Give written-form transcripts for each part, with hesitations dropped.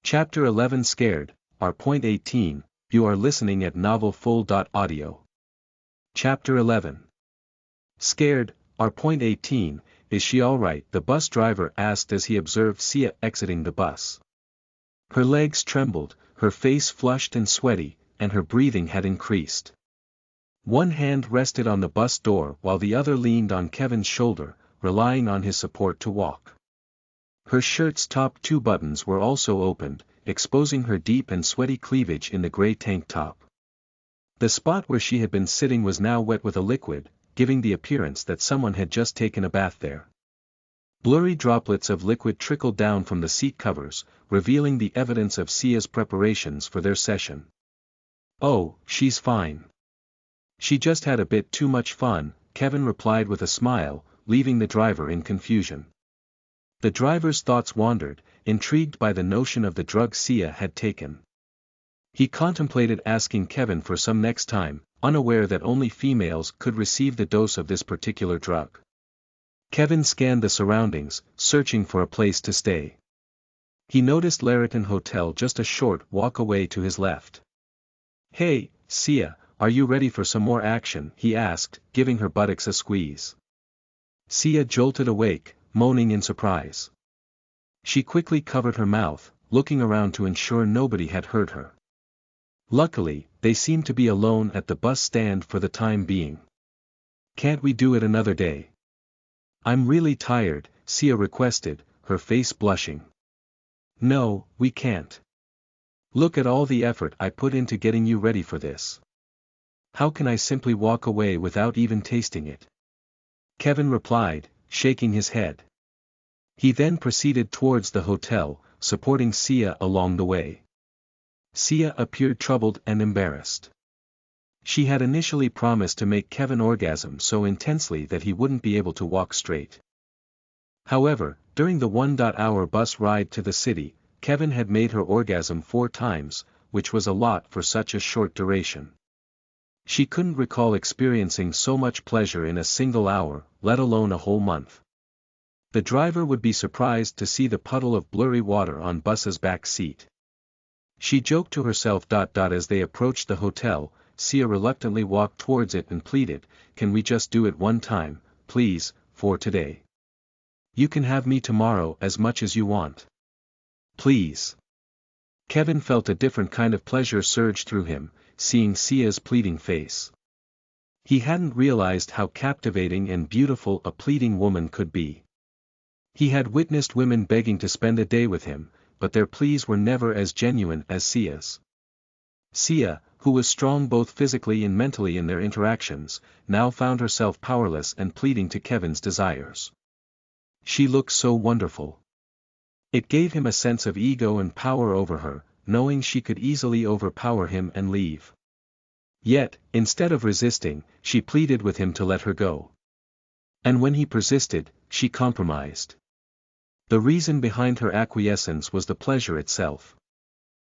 Chapter 11 Scared, R.18, you are listening at novelfull.audio. Chapter 11 Scared, R.18, is she alright? The bus driver asked as he observed Sia exiting the bus. Her legs trembled, her face flushed and sweaty, and her breathing had increased. One hand rested on the bus door while the other leaned on Kevin's shoulder, relying on his support to walk. Her shirt's top two buttons were also opened, exposing her deep and sweaty cleavage in the gray tank top. The spot where she had been sitting was now wet with a liquid, giving the appearance that someone had just taken a bath there. Blurry droplets of liquid trickled down from the seat covers, revealing the evidence of Sia's preparations for their session. "Oh, she's fine. She just had a bit too much fun," Kevin replied with a smile, leaving the driver in confusion. The driver's thoughts wandered, intrigued by the notion of the drug Sia had taken. He contemplated asking Kevin for some next time, unaware that only females could receive the dose of this particular drug. Kevin scanned the surroundings, searching for a place to stay. He noticed Lariton Hotel just a short walk away to his left. "Hey, Sia, are you ready for some more action?" he asked, giving her buttocks a squeeze. Sia jolted awake, moaning in surprise. She quickly covered her mouth, looking around to ensure nobody had heard her. Luckily, they seemed to be alone at the bus stand for the time being. "Can't we do it another day? I'm really tired," Sia requested, her face blushing. "No, we can't. Look at all the effort I put into getting you ready for this. How can I simply walk away without even tasting it?" Kevin replied, shaking his head. He then proceeded towards the hotel, supporting Sia along the way. Sia appeared troubled and embarrassed. She had initially promised to make Kevin orgasm so intensely that he wouldn't be able to walk straight. However, during the 1-hour bus ride to the city, Kevin had made her orgasm 4 times, which was a lot for such a short duration. She couldn't recall experiencing so much pleasure in a single hour, let alone a whole month. The driver would be surprised to see the puddle of blurry water on bus's back seat. She joked to herself. As they approached the hotel, Sia reluctantly walked towards it and pleaded, "Can we just do it one time, please, for today? You can have me tomorrow as much as you want. Please." Kevin felt a different kind of pleasure surge through him, seeing Sia's pleading face. He hadn't realized how captivating and beautiful a pleading woman could be. He had witnessed women begging to spend a day with him, but their pleas were never as genuine as Sia's. Sia, who was strong both physically and mentally in their interactions, now found herself powerless and pleading to Kevin's desires. She looked so wonderful. It gave him a sense of ego and power over her, knowing she could easily overpower him and leave. Yet, instead of resisting, she pleaded with him to let her go. And when he persisted, she compromised. The reason behind her acquiescence was the pleasure itself.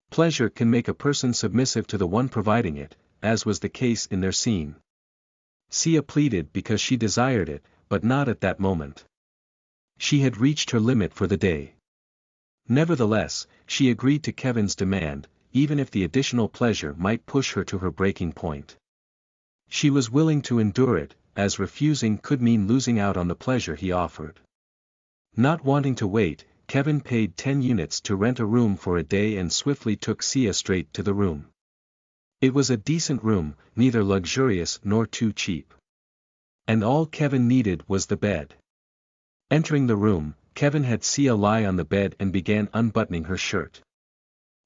Pleasure can make a person submissive to the one providing it, as was the case in their scene. Sia pleaded because she desired it, but not at that moment. She had reached her limit for the day. Nevertheless, she agreed to Kevin's demand, even if the additional pleasure might push her to her breaking point. She was willing to endure it, as refusing could mean losing out on the pleasure he offered. Not wanting to wait, Kevin paid 10 units to rent a room for a day and swiftly took Sia straight to the room. It was a decent room, neither luxurious nor too cheap. And all Kevin needed was the bed. Entering the room, Kevin had Sia lie on the bed and began unbuttoning her shirt.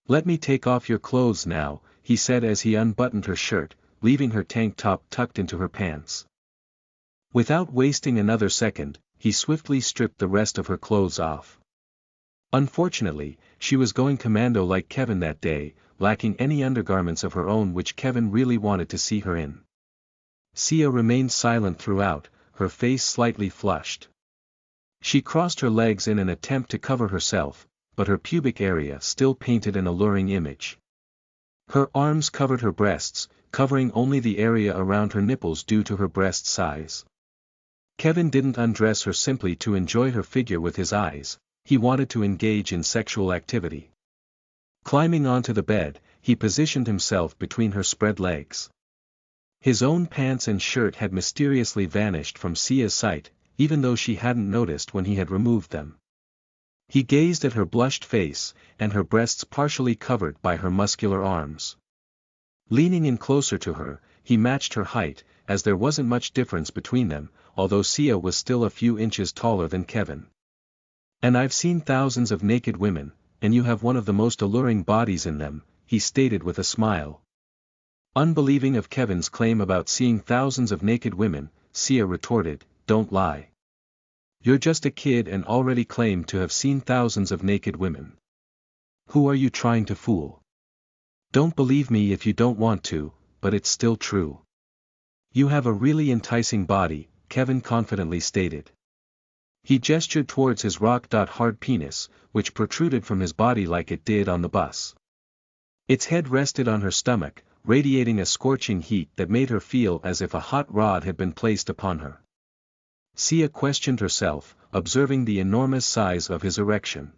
"Let me take off your clothes now," he said as he unbuttoned her shirt, leaving her tank top tucked into her pants. Without wasting another second, he swiftly stripped the rest of her clothes off. Unfortunately, she was going commando like Kevin that day, lacking any undergarments of her own which Kevin really wanted to see her in. Sia remained silent throughout, her face slightly flushed. She crossed her legs in an attempt to cover herself, but her pubic area still painted an alluring image. Her arms covered her breasts, covering only the area around her nipples due to her breast size. Kevin didn't undress her simply to enjoy her figure with his eyes, he wanted to engage in sexual activity. Climbing onto the bed, he positioned himself between her spread legs. His own pants and shirt had mysteriously vanished from Sia's sight, even though she hadn't noticed when he had removed them. He gazed at her blushed face, and her breasts partially covered by her muscular arms. Leaning in closer to her, he matched her height, as there wasn't much difference between them, although Sia was still a few inches taller than Kevin. "And I've seen thousands of naked women, and you have one of the most alluring bodies in them," he stated with a smile. Unbelieving of Kevin's claim about seeing thousands of naked women, Sia retorted, "Don't lie. You're just a kid and already claim to have seen thousands of naked women. Who are you trying to fool? Don't believe me if you don't want to, but it's still true." "You have a really enticing body," Kevin confidently stated. He gestured towards his rock-hard penis, which protruded from his body like it did on the bus. Its head rested on her stomach, radiating a scorching heat that made her feel as if a hot rod had been placed upon her. Sia questioned herself, observing the enormous size of his erection.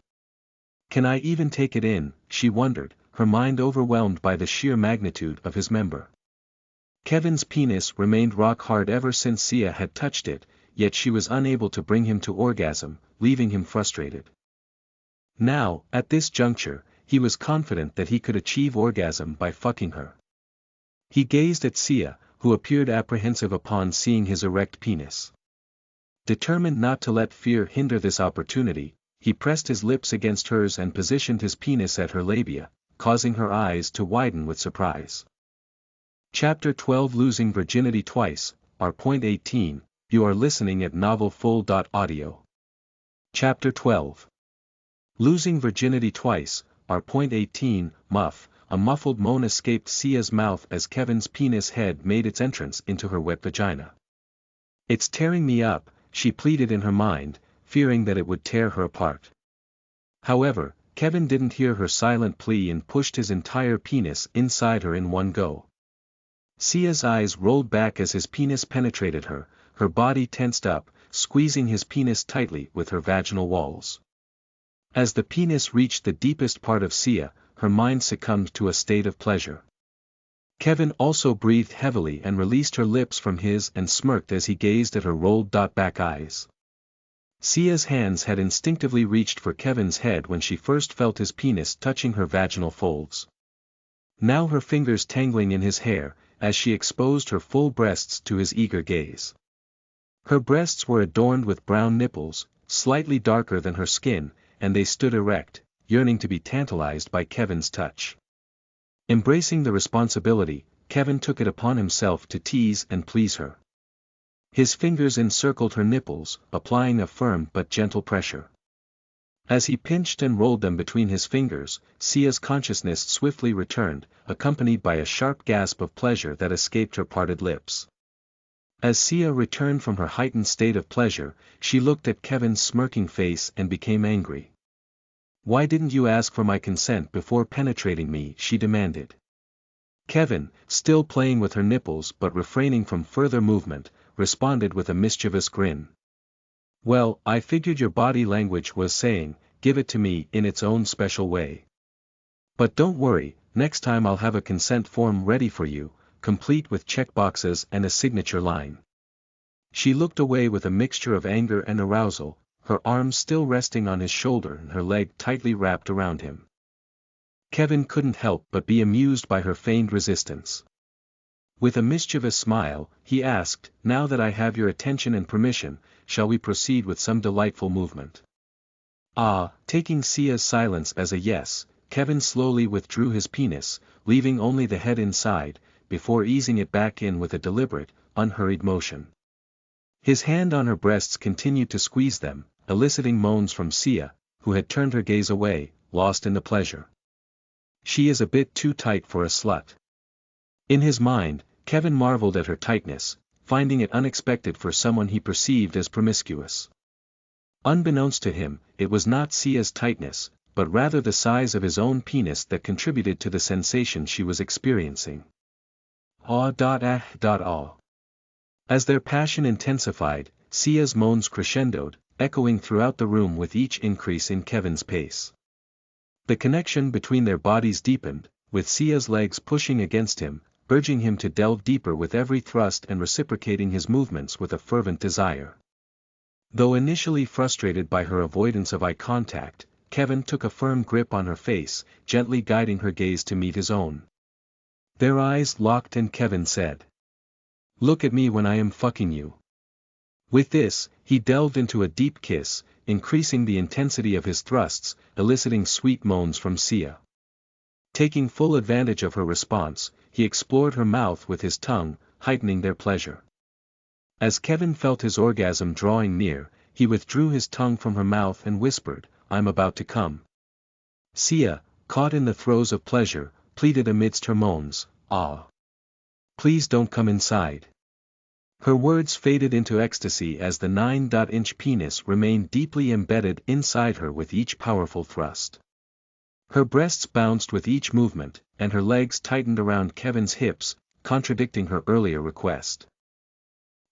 "Can I even take it in?" she wondered, her mind overwhelmed by the sheer magnitude of his member. Kevin's penis remained rock-hard ever since Sia had touched it, yet she was unable to bring him to orgasm, leaving him frustrated. Now, at this juncture, he was confident that he could achieve orgasm by fucking her. He gazed at Sia, who appeared apprehensive upon seeing his erect penis. Determined not to let fear hinder this opportunity, he pressed his lips against hers and positioned his penis at her labia, causing her eyes to widen with surprise. Chapter 12 Losing Virginity Twice, R.18, you are listening at novelfull.audio. Chapter 12 Losing Virginity Twice, R.18, muff. A muffled moan escaped Sia's mouth as Kevin's penis head made its entrance into her wet vagina. "It's tearing me up," she pleaded in her mind, fearing that it would tear her apart. However, Kevin didn't hear her silent plea and pushed his entire penis inside her in one go. Sia's eyes rolled back as his penis penetrated her, her body tensed up, squeezing his penis tightly with her vaginal walls. As the penis reached the deepest part of Sia, her mind succumbed to a state of pleasure. Kevin also breathed heavily and released her lips from his and smirked as he gazed at her rolled-back eyes. Sia's hands had instinctively reached for Kevin's head when she first felt his penis touching her vaginal folds. Now her fingers tangling in his hair, as she exposed her full breasts to his eager gaze. Her breasts were adorned with brown nipples, slightly darker than her skin, and they stood erect, yearning to be tantalized by Kevin's touch. Embracing the responsibility, Kevin took it upon himself to tease and please her. His fingers encircled her nipples, applying a firm but gentle pressure. As he pinched and rolled them between his fingers, Sia's consciousness swiftly returned, accompanied by a sharp gasp of pleasure that escaped her parted lips. As Sia returned from her heightened state of pleasure, she looked at Kevin's smirking face and became angry. "Why didn't you ask for my consent before penetrating me?" she demanded. Kevin, still playing with her nipples but refraining from further movement, responded with a mischievous grin. "Well, I figured your body language was saying, give it to me in its own special way. But don't worry, next time I'll have a consent form ready for you, complete with checkboxes and a signature line." She looked away with a mixture of anger and arousal, her arms still resting on his shoulder and her leg tightly wrapped around him. Kevin couldn't help but be amused by her feigned resistance. With a mischievous smile, he asked, "Now that I have your attention and permission, shall we proceed with some delightful movement?" Taking Sia's silence as a yes, Kevin slowly withdrew his penis, leaving only the head inside, before easing it back in with a deliberate, unhurried motion. His hand on her breasts continued to squeeze them, eliciting moans from Sia, who had turned her gaze away, lost in the pleasure. "She is a bit too tight for a slut." In his mind, Kevin marveled at her tightness, finding it unexpected for someone he perceived as promiscuous. Unbeknownst to him, it was not Sia's tightness, but rather the size of his own penis that contributed to the sensation she was experiencing. As their passion intensified, Sia's moans crescendoed, echoing throughout the room with each increase in Kevin's pace. The connection between their bodies deepened, with Sia's legs pushing against him, urging him to delve deeper with every thrust and reciprocating his movements with a fervent desire. Though initially frustrated by her avoidance of eye contact, Kevin took a firm grip on her face, gently guiding her gaze to meet his own. Their eyes locked and Kevin said, "Look at me when I am fucking you." With this, he delved into a deep kiss, increasing the intensity of his thrusts, eliciting sweet moans from Sia. Taking full advantage of her response, he explored her mouth with his tongue, heightening their pleasure. As Kevin felt his orgasm drawing near, he withdrew his tongue from her mouth and whispered, "I'm about to come." Sia, caught in the throes of pleasure, pleaded amidst her moans, "Ah! Please don't come inside." Her words faded into ecstasy as the 9-inch penis remained deeply embedded inside her with each powerful thrust. Her breasts bounced with each movement, and her legs tightened around Kevin's hips, contradicting her earlier request.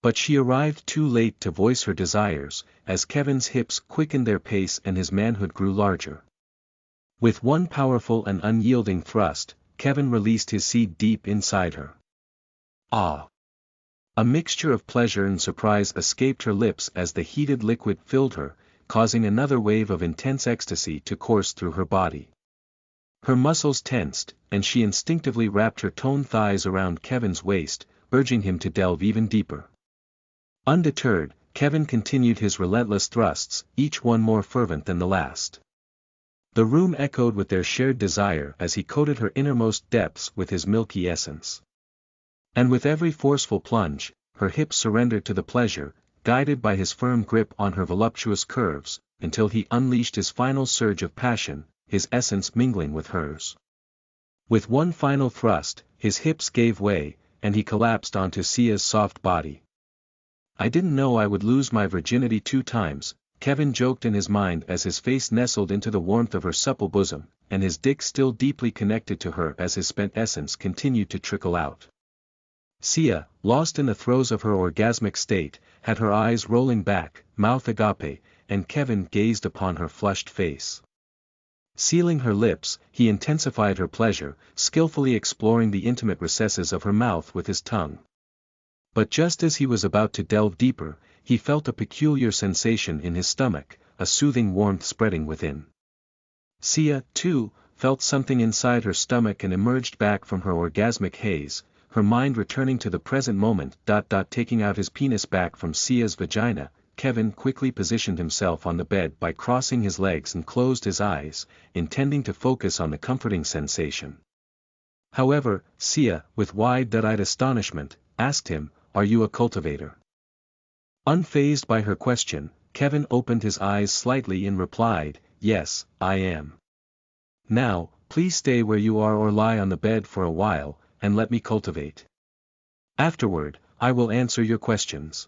But she arrived too late to voice her desires, as Kevin's hips quickened their pace and his manhood grew larger. With one powerful and unyielding thrust, Kevin released his seed deep inside her. Ah! A mixture of pleasure and surprise escaped her lips as the heated liquid filled her, causing another wave of intense ecstasy to course through her body. Her muscles tensed, and she instinctively wrapped her toned thighs around Kevin's waist, urging him to delve even deeper. Undeterred, Kevin continued his relentless thrusts, each one more fervent than the last. The room echoed with their shared desire as he coated her innermost depths with his milky essence. And with every forceful plunge, her hips surrendered to the pleasure, guided by his firm grip on her voluptuous curves, until he unleashed his final surge of passion, his essence mingling with hers. With one final thrust, his hips gave way, and he collapsed onto Sia's soft body. "I didn't know I would lose my virginity 2 times, Kevin joked in his mind as his face nestled into the warmth of her supple bosom, and his dick still deeply connected to her as his spent essence continued to trickle out. Sia, lost in the throes of her orgasmic state, had her eyes rolling back, mouth agape, and Kevin gazed upon her flushed face. Sealing her lips, he intensified her pleasure, skillfully exploring the intimate recesses of her mouth with his tongue. But just as he was about to delve deeper, he felt a peculiar sensation in his stomach, a soothing warmth spreading within. Sia, too, felt something inside her stomach and emerged back from her orgasmic haze, her mind returning to the present moment. Taking out his penis back from Sia's vagina, Kevin quickly positioned himself on the bed by crossing his legs and closed his eyes, intending to focus on the comforting sensation. However, Sia, with wide-eyed astonishment, asked him, "Are you a cultivator?" Unfazed by her question, Kevin opened his eyes slightly and replied, "Yes, I am. Now, please stay where you are or lie on the bed for a while, and let me cultivate. Afterward, I will answer your questions.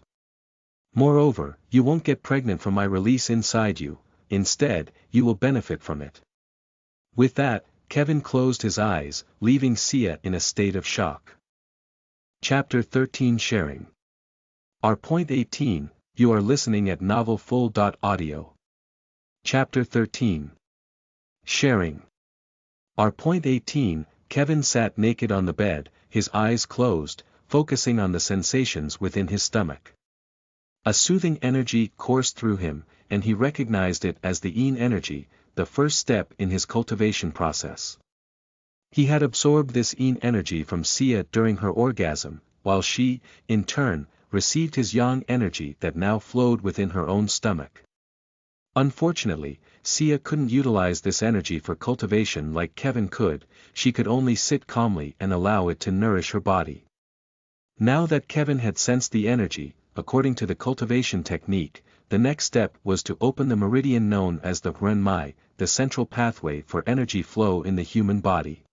Moreover, you won't get pregnant from my release inside you, instead, you will benefit from it." With that, Kevin closed his eyes, leaving Sia in a state of shock. Chapter 13 Sharing. Our point 18, you are listening at novelfull.audio. Chapter 13. Sharing. Our point 18, Kevin sat naked on the bed, his eyes closed, focusing on the sensations within his stomach. A soothing energy coursed through him, and he recognized it as the Yin energy, the first step in his cultivation process. He had absorbed this Yin energy from Sia during her orgasm, while she, in turn, received his Yang energy that now flowed within her own stomach. Unfortunately, Sia couldn't utilize this energy for cultivation like Kevin could, she could only sit calmly and allow it to nourish her body. Now that Kevin had sensed the energy, according to the cultivation technique, the next step was to open the meridian known as the Renmai, the central pathway for energy flow in the human body.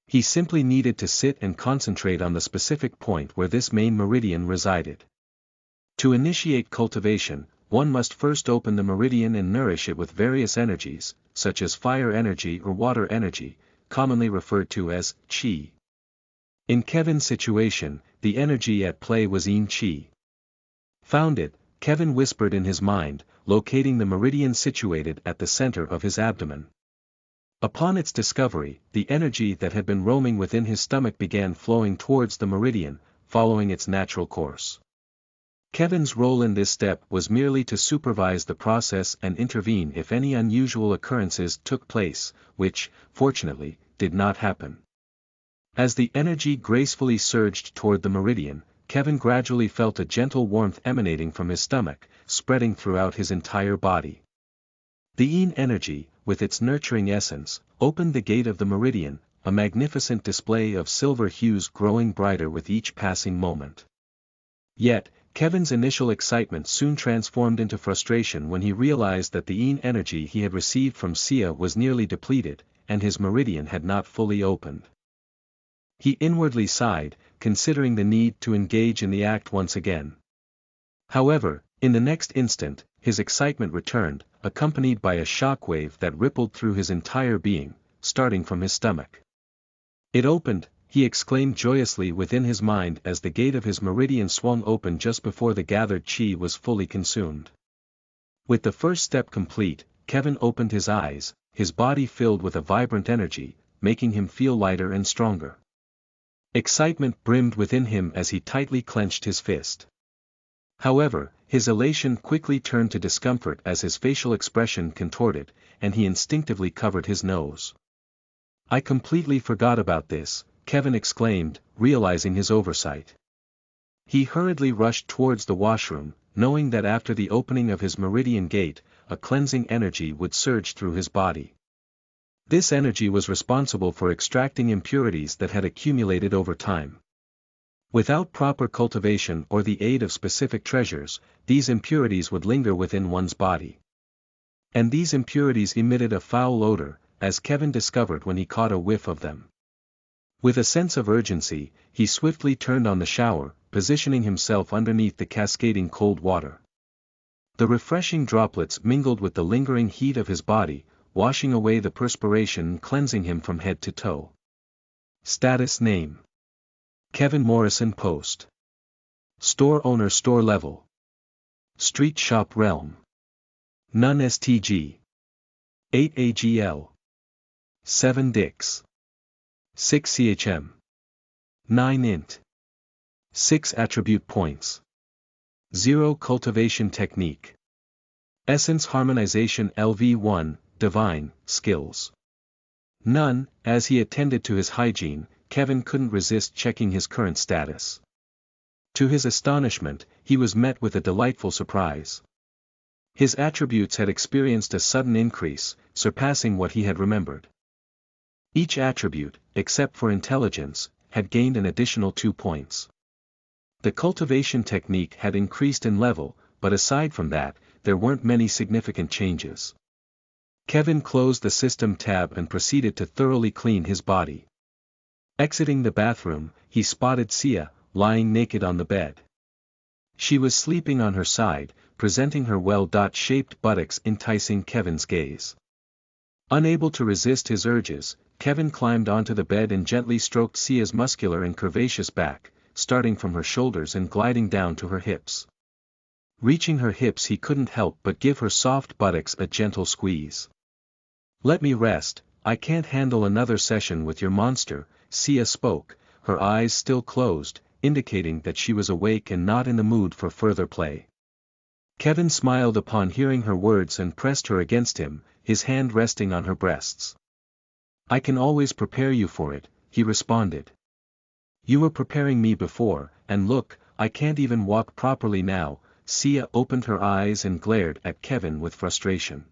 He simply needed to sit and concentrate on the specific point where this main meridian resided. To initiate cultivation, one must first open the meridian and nourish it with various energies, such as fire energy or water energy, commonly referred to as Qi. In Kevin's situation, the energy at play was Yin Qi. "Found it," Kevin whispered in his mind, locating the meridian situated at the center of his abdomen. Upon its discovery, the energy that had been roaming within his stomach began flowing towards the meridian, following its natural course. Kevin's role in this step was merely to supervise the process and intervene if any unusual occurrences took place, which, fortunately, did not happen. As the energy gracefully surged toward the meridian, Kevin gradually felt a gentle warmth emanating from his stomach, spreading throughout his entire body. The yin energy, with its nurturing essence, opened the gate of the meridian, a magnificent display of silver hues growing brighter with each passing moment. Yet, Kevin's initial excitement soon transformed into frustration when he realized that the yin energy he had received from Sia was nearly depleted, and his meridian had not fully opened. He inwardly sighed, considering the need to engage in the act once again. However, in the next instant, his excitement returned, accompanied by a shockwave that rippled through his entire being, starting from his stomach. It opened, he exclaimed joyously within his mind as the gate of his meridian swung open just before the gathered chi was fully consumed. With the first step complete, Kevin opened his eyes, his body filled with a vibrant energy, making him feel lighter and stronger. Excitement brimmed within him as he tightly clenched his fist. However, his elation quickly turned to discomfort as his facial expression contorted, and he instinctively covered his nose. "I completely forgot about this," Kevin exclaimed, realizing his oversight. He hurriedly rushed towards the washroom, knowing that after the opening of his meridian gate, a cleansing energy would surge through his body. This energy was responsible for extracting impurities that had accumulated over time. Without proper cultivation or the aid of specific treasures, these impurities would linger within one's body. And these impurities emitted a foul odor, as Kevin discovered when he caught a whiff of them. With a sense of urgency, he swiftly turned on the shower, positioning himself underneath the cascading cold water. The refreshing droplets mingled with the lingering heat of his body, washing away the perspiration and cleansing him from head to toe. Status name: Kevin Morrison Post. Store owner store level. Street shop realm. None STG. 8 AGL. 7 Dix. 6 CHM. 9 Int. 6 attribute points. 0 cultivation technique. Essence harmonization LV1, divine, skills. None. As he attended to his hygiene, Kevin couldn't resist checking his current status. To his astonishment, he was met with a delightful surprise. His attributes had experienced a sudden increase, surpassing what he had remembered. Each attribute, except for intelligence, had gained an additional 2 points. The cultivation technique had increased in level, but aside from that, there weren't many significant changes. Kevin closed the system tab and proceeded to thoroughly clean his body. Exiting the bathroom, he spotted Sia, lying naked on the bed. She was sleeping on her side, presenting her well-shaped buttocks enticing Kevin's gaze. Unable to resist his urges, Kevin climbed onto the bed and gently stroked Sia's muscular and curvaceous back, starting from her shoulders and gliding down to her hips. Reaching her hips, he couldn't help but give her soft buttocks a gentle squeeze. "Let me rest, I can't handle another session with your monster," Sia spoke, her eyes still closed, indicating that she was awake and not in the mood for further play. Kevin smiled upon hearing her words and pressed her against him, his hand resting on her breasts. "I can always prepare you for it," he responded. "You were preparing me before, and look, I can't even walk properly now." Sia opened her eyes and glared at Kevin with frustration.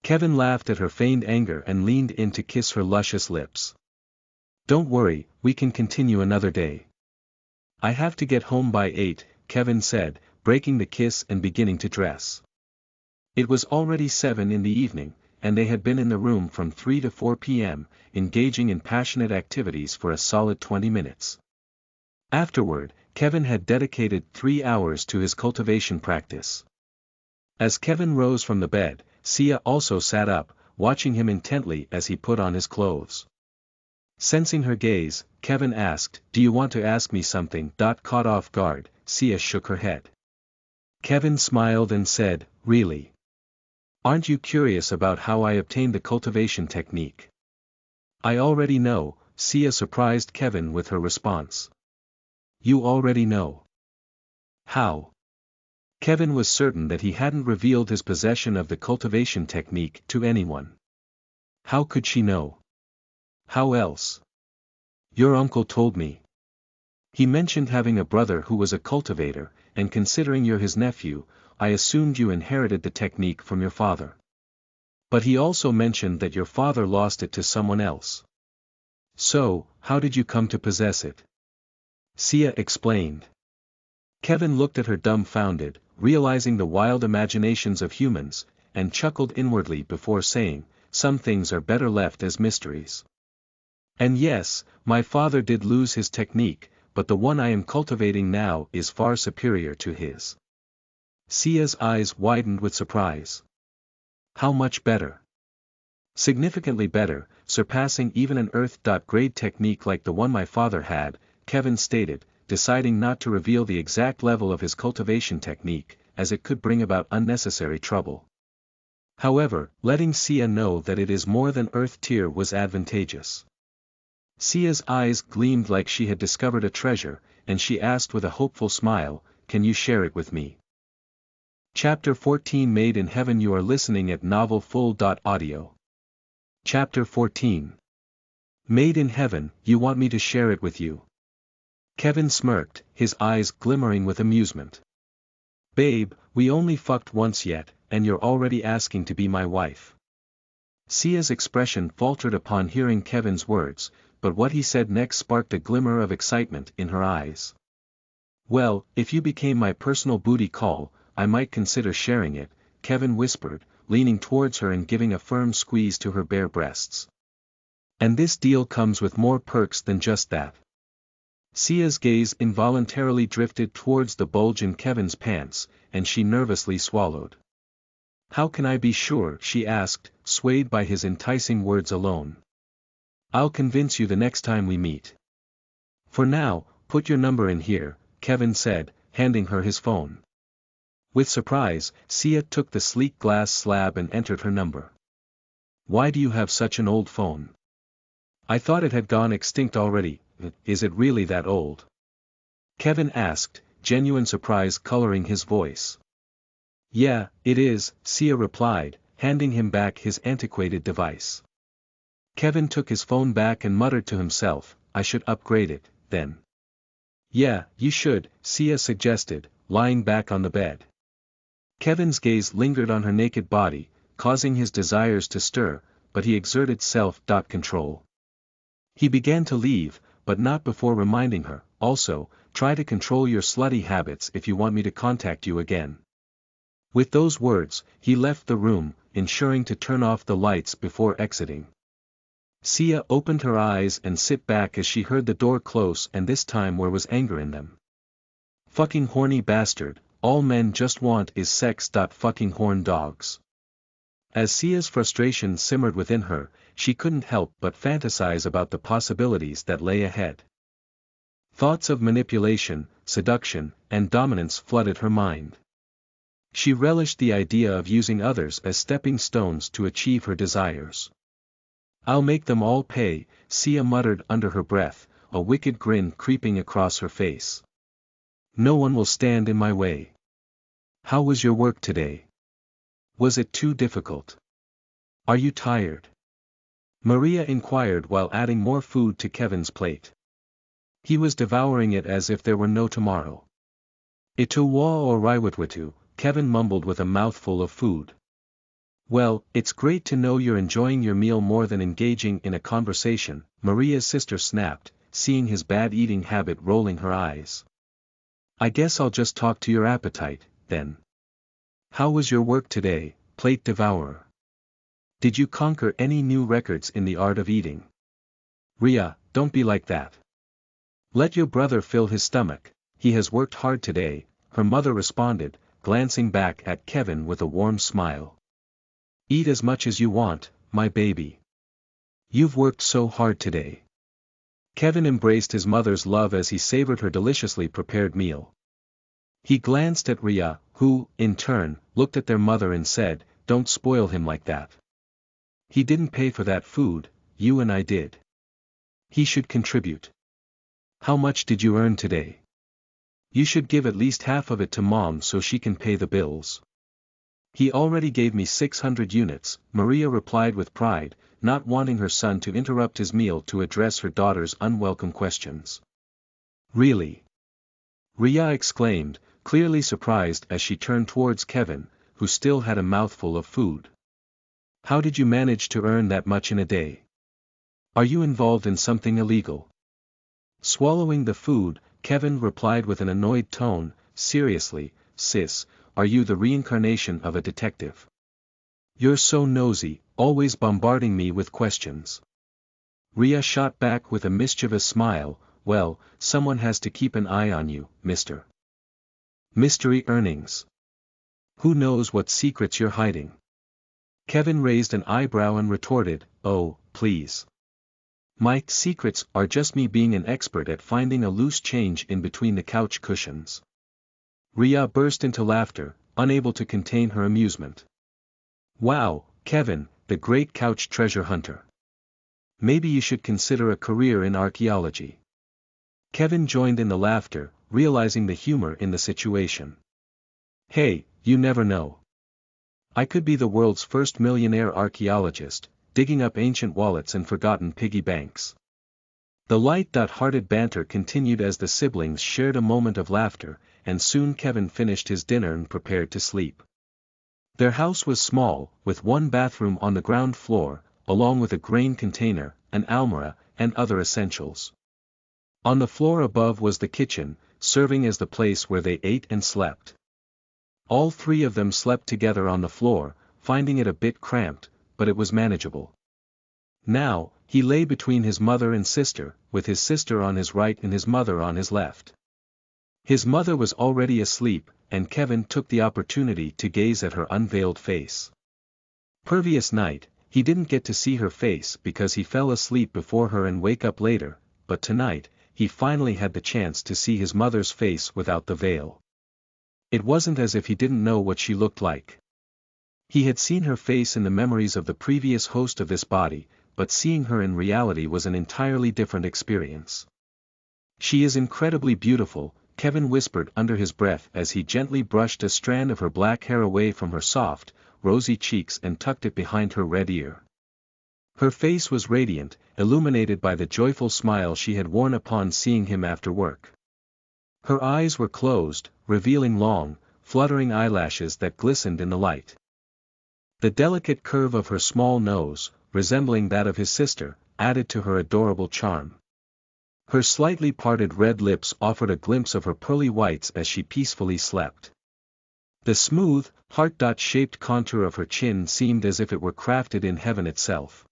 Kevin laughed at her feigned anger and leaned in to kiss her luscious lips. "Don't worry, we can continue another day. I have to get home by 8, Kevin said, breaking the kiss and beginning to dress. It was already 7 in the evening, and they had been in the room from 3 to 4 p.m., engaging in passionate activities for a solid 20 minutes. Afterward, Kevin had dedicated 3 hours to his cultivation practice. As Kevin rose from the bed, Sia also sat up, watching him intently as he put on his clothes. Sensing her gaze, Kevin asked, "Do you want to ask me something?" Caught off guard, Sia shook her head. Kevin smiled and said, "Really? Aren't you curious about how I obtained the cultivation technique? I already know, Sia surprised Kevin with her response. You already know. How? Kevin was certain that he hadn't revealed his possession of the cultivation technique to anyone. How could she know? How else? Your uncle told me. He mentioned having a brother who was a cultivator, and considering you're his nephew, I assumed you inherited the technique from your father. But he also mentioned that your father lost it to someone else. So, how did you come to possess it? Sia explained. Kevin looked at her dumbfounded, realizing the wild imaginations of humans, and chuckled inwardly before saying, some things are better left as mysteries. And yes, my father did lose his technique, but the one I am cultivating now is far superior to his. Sia's eyes widened with surprise. How much better? Significantly better, surpassing even an Earth-grade technique like the one my father had, Kevin stated, deciding not to reveal the exact level of his cultivation technique, as it could bring about unnecessary trouble. However, letting Sia know that it is more than Earth tier was advantageous. Sia's eyes gleamed like she had discovered a treasure, and she asked with a hopeful smile, can you share it with me? Chapter 14 Made in Heaven. You are listening at novelfull.audio. Chapter 14 Made in Heaven. You want me to share it with you? Kevin smirked, his eyes glimmering with amusement. Babe, we only fucked once yet, and you're already asking to be my wife. Sia's expression faltered upon hearing Kevin's words, but what he said next sparked a glimmer of excitement in her eyes. Well, if you became my personal booty call, I might consider sharing it, Kevin whispered, leaning towards her and giving a firm squeeze to her bare breasts. And this deal comes with more perks than just that. Sia's gaze involuntarily drifted towards the bulge in Kevin's pants, and she nervously swallowed. How can I be sure? She asked, swayed by his enticing words alone. I'll convince you the next time we meet. For now, put your number in here, Kevin said, handing her his phone. With surprise, Sia took the sleek glass slab and entered her number. Why do you have such an old phone? I thought it had gone extinct already. Is it really that old? Kevin asked, genuine surprise coloring his voice. Yeah, it is, Sia replied, handing him back his antiquated device. Kevin took his phone back and muttered to himself, I should upgrade it, then. Yeah, you should, Sia suggested, lying back on the bed. Kevin's gaze lingered on her naked body, causing his desires to stir, but he exerted self-control. He began to leave, but not before reminding her, also, try to control your slutty habits if you want me to contact you again. With those words, he left the room, ensuring to turn off the lights before exiting. Sia opened her eyes and sit back as she heard the door close, and this time there was anger in them. Fucking horny bastard, all men just want is sex. Fucking horn dogs. As Sia's frustration simmered within her, she couldn't help but fantasize about the possibilities that lay ahead. Thoughts of manipulation, seduction, and dominance flooded her mind. She relished the idea of using others as stepping stones to achieve her desires. I'll make them all pay, Sia muttered under her breath, a wicked grin creeping across her face. No one will stand in my way. How was your work today? Was it too difficult? Are you tired? Maria inquired while adding more food to Kevin's plate. He was devouring it as if there were no tomorrow. Itu wa or raiwatwitu, Kevin mumbled with a mouthful of food. Well, it's great to know you're enjoying your meal more than engaging in a conversation, Maria's sister snapped, seeing his bad eating habit, rolling her eyes. I guess I'll just talk to your appetite, then. How was your work today, plate devourer? Did you conquer any new records in the art of eating? Ria, don't be like that. Let your brother fill his stomach, he has worked hard today, her mother responded, glancing back at Kevin with a warm smile. Eat as much as you want, my baby. You've worked so hard today. Kevin embraced his mother's love as he savored her deliciously prepared meal. He glanced at Ria, who, in turn, looked at their mother and said, don't spoil him like that. He didn't pay for that food, you and I did. He should contribute. How much did you earn today? You should give at least half of it to Mom so she can pay the bills. He already gave me 600 units, Maria replied with pride, not wanting her son to interrupt his meal to address her daughter's unwelcome questions. Really? Ria exclaimed, clearly surprised as she turned towards Kevin, who still had a mouthful of food. How did you manage to earn that much in a day? Are you involved in something illegal? Swallowing the food, Kevin replied with an annoyed tone, seriously, sis, are you the reincarnation of a detective? You're so nosy, always bombarding me with questions. Ria shot back with a mischievous smile, well, someone has to keep an eye on you, Mr. Mystery Earnings. Who knows what secrets you're hiding? Kevin raised an eyebrow and retorted, oh, please. My secrets are just me being an expert at finding a loose change in between the couch cushions. Ria burst into laughter, unable to contain her amusement. Wow, Kevin, the great couch treasure hunter. Maybe you should consider a career in archaeology. Kevin joined in the laughter, realizing the humor in the situation. Hey, you never know. I could be the world's first millionaire archaeologist, digging up ancient wallets and forgotten piggy banks. The light-hearted banter continued as the siblings shared a moment of laughter, and soon Kevin finished his dinner and prepared to sleep. Their house was small, with one bathroom on the ground floor, along with a grain container, an almirah, and other essentials. On the floor above was the kitchen, serving as the place where they ate and slept. All three of them slept together on the floor, finding it a bit cramped, but it was manageable. Now, he lay between his mother and sister, with his sister on his right and his mother on his left. His mother was already asleep, and Kevin took the opportunity to gaze at her unveiled face. Previous night, he didn't get to see her face because he fell asleep before her and wake up later, but tonight, he finally had the chance to see his mother's face without the veil. It wasn't as if he didn't know what she looked like. He had seen her face in the memories of the previous host of this body, but seeing her in reality was an entirely different experience. She is incredibly beautiful, Kevin whispered under his breath as he gently brushed a strand of her black hair away from her soft, rosy cheeks and tucked it behind her red ear. Her face was radiant, illuminated by the joyful smile she had worn upon seeing him after work. Her eyes were closed, revealing long, fluttering eyelashes that glistened in the light. The delicate curve of her small nose, resembling that of his sister, added to her adorable charm. Her slightly parted red lips offered a glimpse of her pearly whites as she peacefully slept. The smooth, heart-shaped contour of her chin seemed as if it were crafted in heaven itself.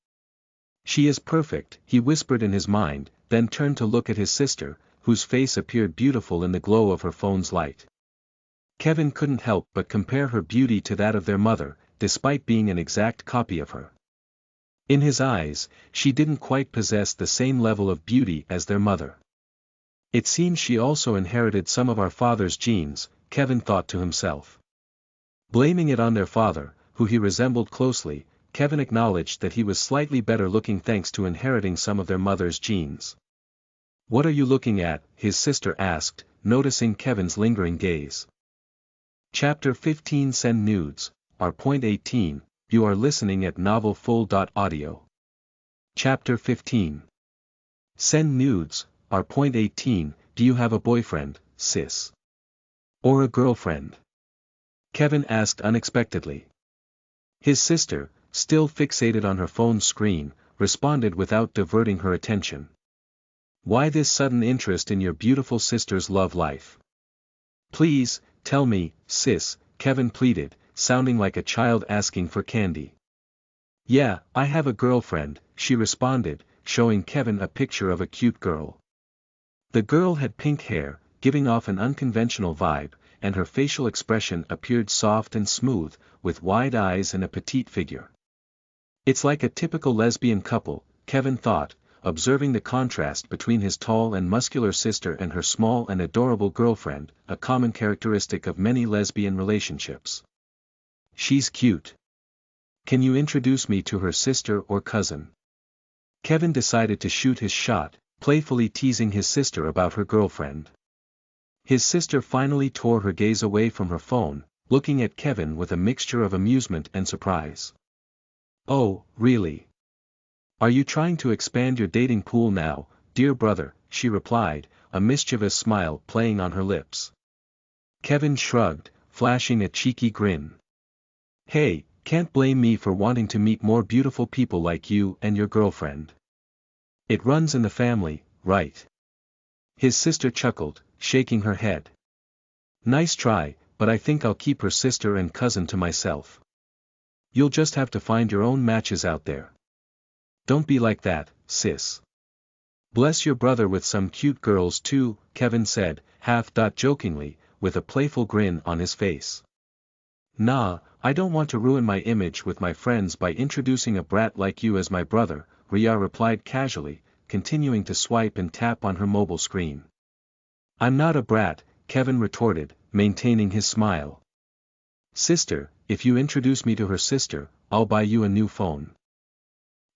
She is perfect, he whispered in his mind, then turned to look at his sister, whose face appeared beautiful in the glow of her phone's light. Kevin couldn't help but compare her beauty to that of their mother, despite being an exact copy of her. In his eyes, she didn't quite possess the same level of beauty as their mother. It seems she also inherited some of our father's genes, Kevin thought to himself. Blaming it on their father, who he resembled closely, Kevin acknowledged that he was slightly better looking thanks to inheriting some of their mother's genes. What are you looking at? His sister asked, noticing Kevin's lingering gaze. Chapter 15 Send Nudes, R.18, you are listening at novelfull.audio. Chapter 15 Send Nudes, R.18, do you have a boyfriend, sis? Or a girlfriend? Kevin asked unexpectedly. His sister, still fixated on her phone's screen, responded without diverting her attention. Why this sudden interest in your beautiful sister's love life? Please, tell me, sis, Kevin pleaded, sounding like a child asking for candy. Yeah, I have a girlfriend, she responded, showing Kevin a picture of a cute girl. The girl had pink hair, giving off an unconventional vibe, and her facial expression appeared soft and smooth, with wide eyes and a petite figure. It's like a typical lesbian couple, Kevin thought, observing the contrast between his tall and muscular sister and her small and adorable girlfriend, a common characteristic of many lesbian relationships. She's cute. Can you introduce me to her sister or cousin? Kevin decided to shoot his shot, playfully teasing his sister about her girlfriend. His sister finally tore her gaze away from her phone, looking at Kevin with a mixture of amusement and surprise. Oh, really? Are you trying to expand your dating pool now, dear brother? She replied, a mischievous smile playing on her lips. Kevin shrugged, flashing a cheeky grin. Hey, can't blame me for wanting to meet more beautiful people like you and your girlfriend. It runs in the family, right? His sister chuckled, shaking her head. Nice try, but I think I'll keep her sister and cousin to myself. You'll just have to find your own matches out there. Don't be like that, sis. Bless your brother with some cute girls too, Kevin said, half-jokingly, with a playful grin on his face. Nah, I don't want to ruin my image with my friends by introducing a brat like you as my brother, Ria replied casually, continuing to swipe and tap on her mobile screen. I'm not a brat, Kevin retorted, maintaining his smile. Sister, if you introduce me to her sister, I'll buy you a new phone.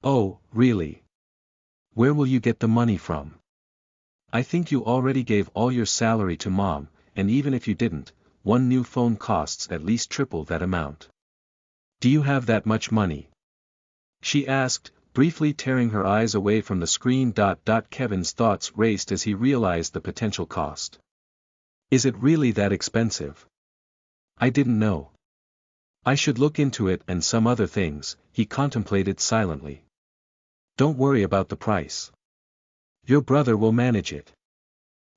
Oh, really? Where will you get the money from? I think you already gave all your salary to mom, and even if you didn't, one new phone costs at least triple that amount. Do you have that much money? She asked, briefly tearing her eyes away from the screen. Kevin's thoughts raced as he realized the potential cost. Is it really that expensive? I didn't know. I should look into it and some other things, he contemplated silently. Don't worry about the price. Your brother will manage it.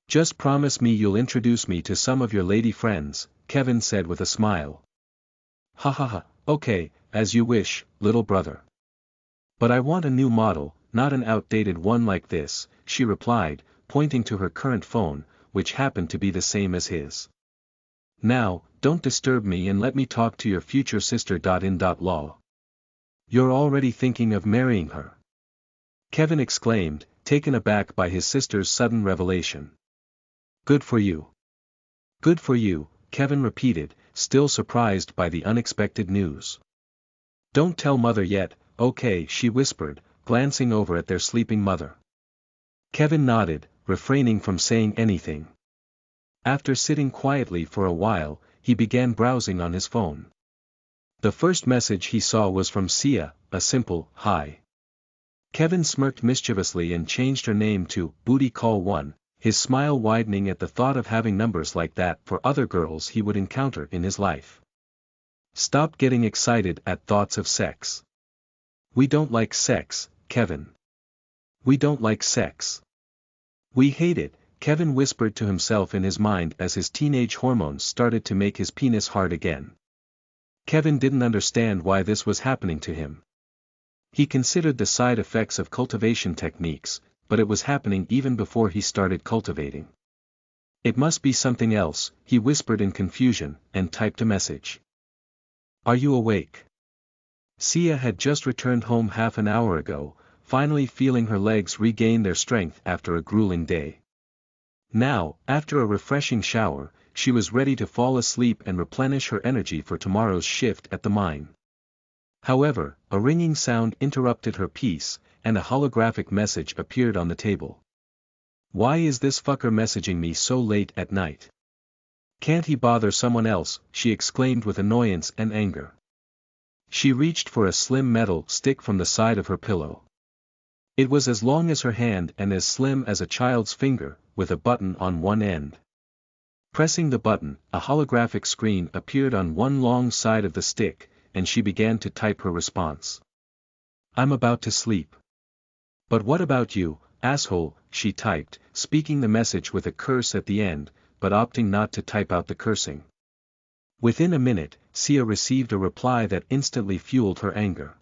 Just promise me you'll introduce me to some of your lady friends, Kevin said with a smile. Ha ha ha, okay, as you wish, little brother. But I want a new model, not an outdated one like this, she replied, pointing to her current phone, which happened to be the same as his. Now, don't disturb me and let me talk to your future sister. Law. You're already thinking of marrying her? Kevin exclaimed, taken aback by his sister's sudden revelation. Good for you. Good for you, Kevin repeated, still surprised by the unexpected news. Don't tell mother yet, okay, she whispered, glancing over at their sleeping mother. Kevin nodded, refraining from saying anything. After sitting quietly for a while, he began browsing on his phone. The first message he saw was from Sia, a simple, hi. Kevin smirked mischievously and changed her name to Booty Call 1, his smile widening at the thought of having numbers like that for other girls he would encounter in his life. Stop getting excited at thoughts of sex. We don't like sex, Kevin. We don't like sex. We hate it, Kevin whispered to himself in his mind as his teenage hormones started to make his penis hard again. Kevin didn't understand why this was happening to him. He considered the side effects of cultivation techniques, but it was happening even before he started cultivating. It must be something else, he whispered in confusion, and typed a message. Are you awake? Sia had just returned home half an hour ago, finally feeling her legs regain their strength after a grueling day. Now, after a refreshing shower, she was ready to fall asleep and replenish her energy for tomorrow's shift at the mine. However, a ringing sound interrupted her peace, and a holographic message appeared on the table. Why is this fucker messaging me so late at night? Can't he bother someone else? She exclaimed with annoyance and anger. She reached for a slim metal stick from the side of her pillow. It was as long as her hand and as slim as a child's finger, with a button on one end. Pressing the button, a holographic screen appeared on one long side of the stick, and she began to type her response. I'm about to sleep. But what about you, asshole, she typed, speaking the message with a curse at the end, but opting not to type out the cursing. Within a minute, Sia received a reply that instantly fueled her anger.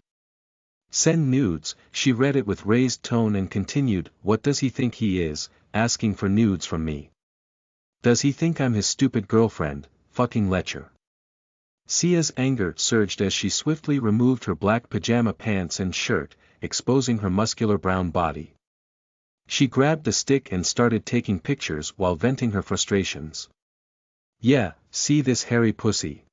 Send nudes, she read it with raised tone and continued, what does he think he is, asking for nudes from me? Does he think I'm his stupid girlfriend, fucking lecher? Sia's anger surged as she swiftly removed her black pajama pants and shirt, exposing her muscular brown body. She grabbed the stick and started taking pictures while venting her frustrations. Yeah, see this hairy pussy.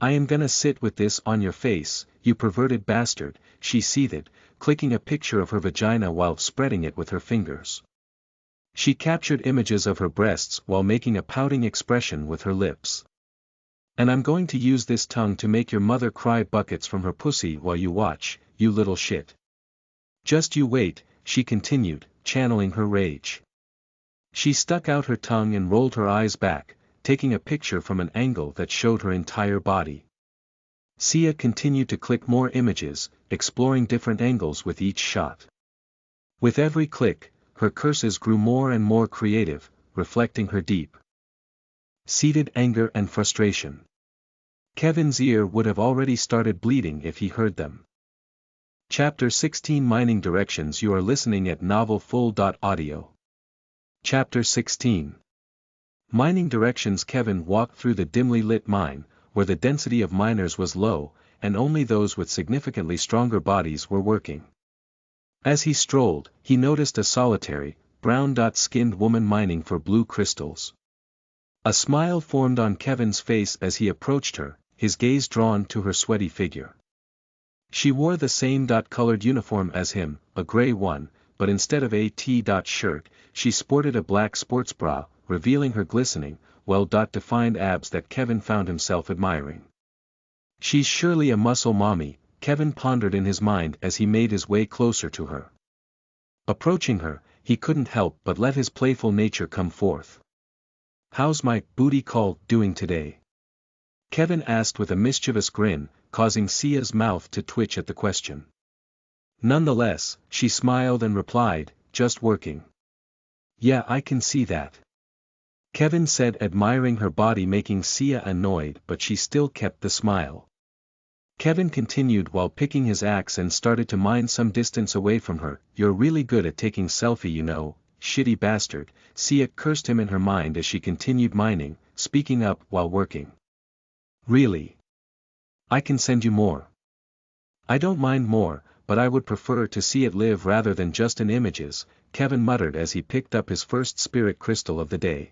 I am gonna sit with this on your face, you perverted bastard, she seethed, clicking a picture of her vagina while spreading it with her fingers. She captured images of her breasts while making a pouting expression with her lips. And I'm going to use this tongue to make your mother cry buckets from her pussy while you watch, you little shit. Just you wait, she continued, channeling her rage. She stuck out her tongue and rolled her eyes back, taking a picture from an angle that showed her entire body. Sia continued to click more images, exploring different angles with each shot. With every click, her curses grew more and more creative, reflecting her deep-seated anger and frustration. Kevin's ear would have already started bleeding if he heard them. Chapter 16 Mining Directions. You are listening at novelfull.audio. Chapter 16 Mining Directions. Kevin walked through the dimly lit mine, where the density of miners was low, and only those with significantly stronger bodies were working. As he strolled, he noticed a solitary, brown-skinned woman mining for blue crystals. A smile formed on Kevin's face as he approached her, his gaze drawn to her sweaty figure. She wore the same colored uniform as him, a gray one, but instead of a shirt, she sported a black sports bra, revealing her glistening, well-defined abs that Kevin found himself admiring. She's surely a muscle mommy, Kevin pondered in his mind as he made his way closer to her. Approaching her, he couldn't help but let his playful nature come forth. How's my booty call doing today? Kevin asked with a mischievous grin, causing Sia's mouth to twitch at the question. Nonetheless, she smiled and replied, just working. Yeah, I can see that. Kevin said, admiring her body, making Sia annoyed, but she still kept the smile. Kevin continued while picking his axe and started to mine some distance away from her. You're really good at taking selfie, you know, shitty bastard, Sia cursed him in her mind as she continued mining, speaking up while working. Really? I can send you more. I don't mind more, but I would prefer to see it live rather than just in images, Kevin muttered as he picked up his first spirit crystal of the day.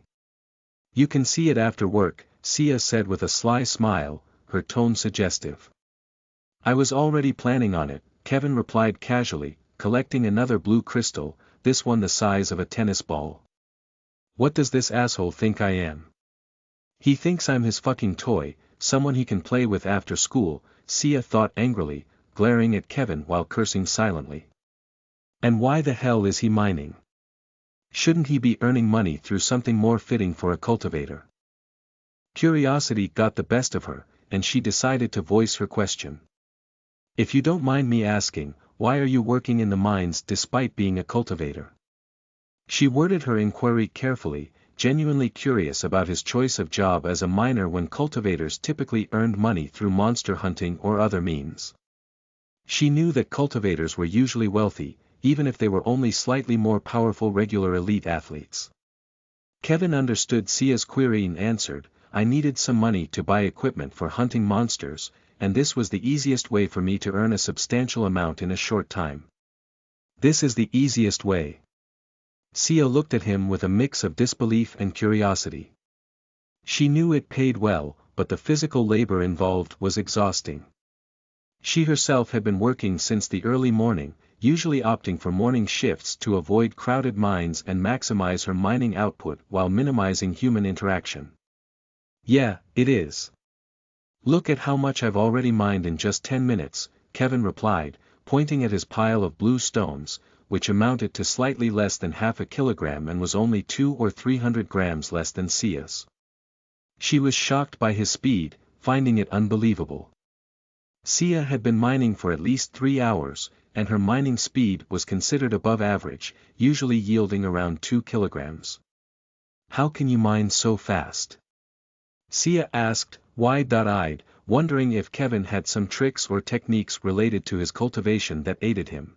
You can see it after work, Sia said with a sly smile, her tone suggestive. I was already planning on it, Kevin replied casually, collecting another blue crystal, this one the size of a tennis ball. What does this asshole think I am? He thinks I'm his fucking toy, someone he can play with after school, Sia thought angrily, glaring at Kevin while cursing silently. And why the hell is he mining? Shouldn't he be earning money through something more fitting for a cultivator? Curiosity got the best of her, and she decided to voice her question. If you don't mind me asking, why are you working in the mines despite being a cultivator? She worded her inquiry carefully, genuinely curious about his choice of job as a miner when cultivators typically earned money through monster hunting or other means. She knew that cultivators were usually wealthy, even if they were only slightly more powerful regular elite athletes. Kevin understood Sia's query and answered, I needed some money to buy equipment for hunting monsters, and this was the easiest way for me to earn a substantial amount in a short time. This is the easiest way. Sia looked at him with a mix of disbelief and curiosity. She knew it paid well, but the physical labor involved was exhausting. She herself had been working since the early morning, usually opting for morning shifts to avoid crowded mines and maximize her mining output while minimizing human interaction. Yeah, it is. Look at how much I've already mined in just 10 minutes, Kevin replied, pointing at his pile of blue stones, which amounted to slightly less than half a kilogram and was only 200 or 300 grams less than Sia's. She was shocked by his speed, finding it unbelievable. Sia had been mining for at least 3 hours, and her mining speed was considered above average, usually yielding around 2 kilograms. How can you mine so fast? Sia asked, wide-eyed, wondering if Kevin had some tricks or techniques related to his cultivation that aided him.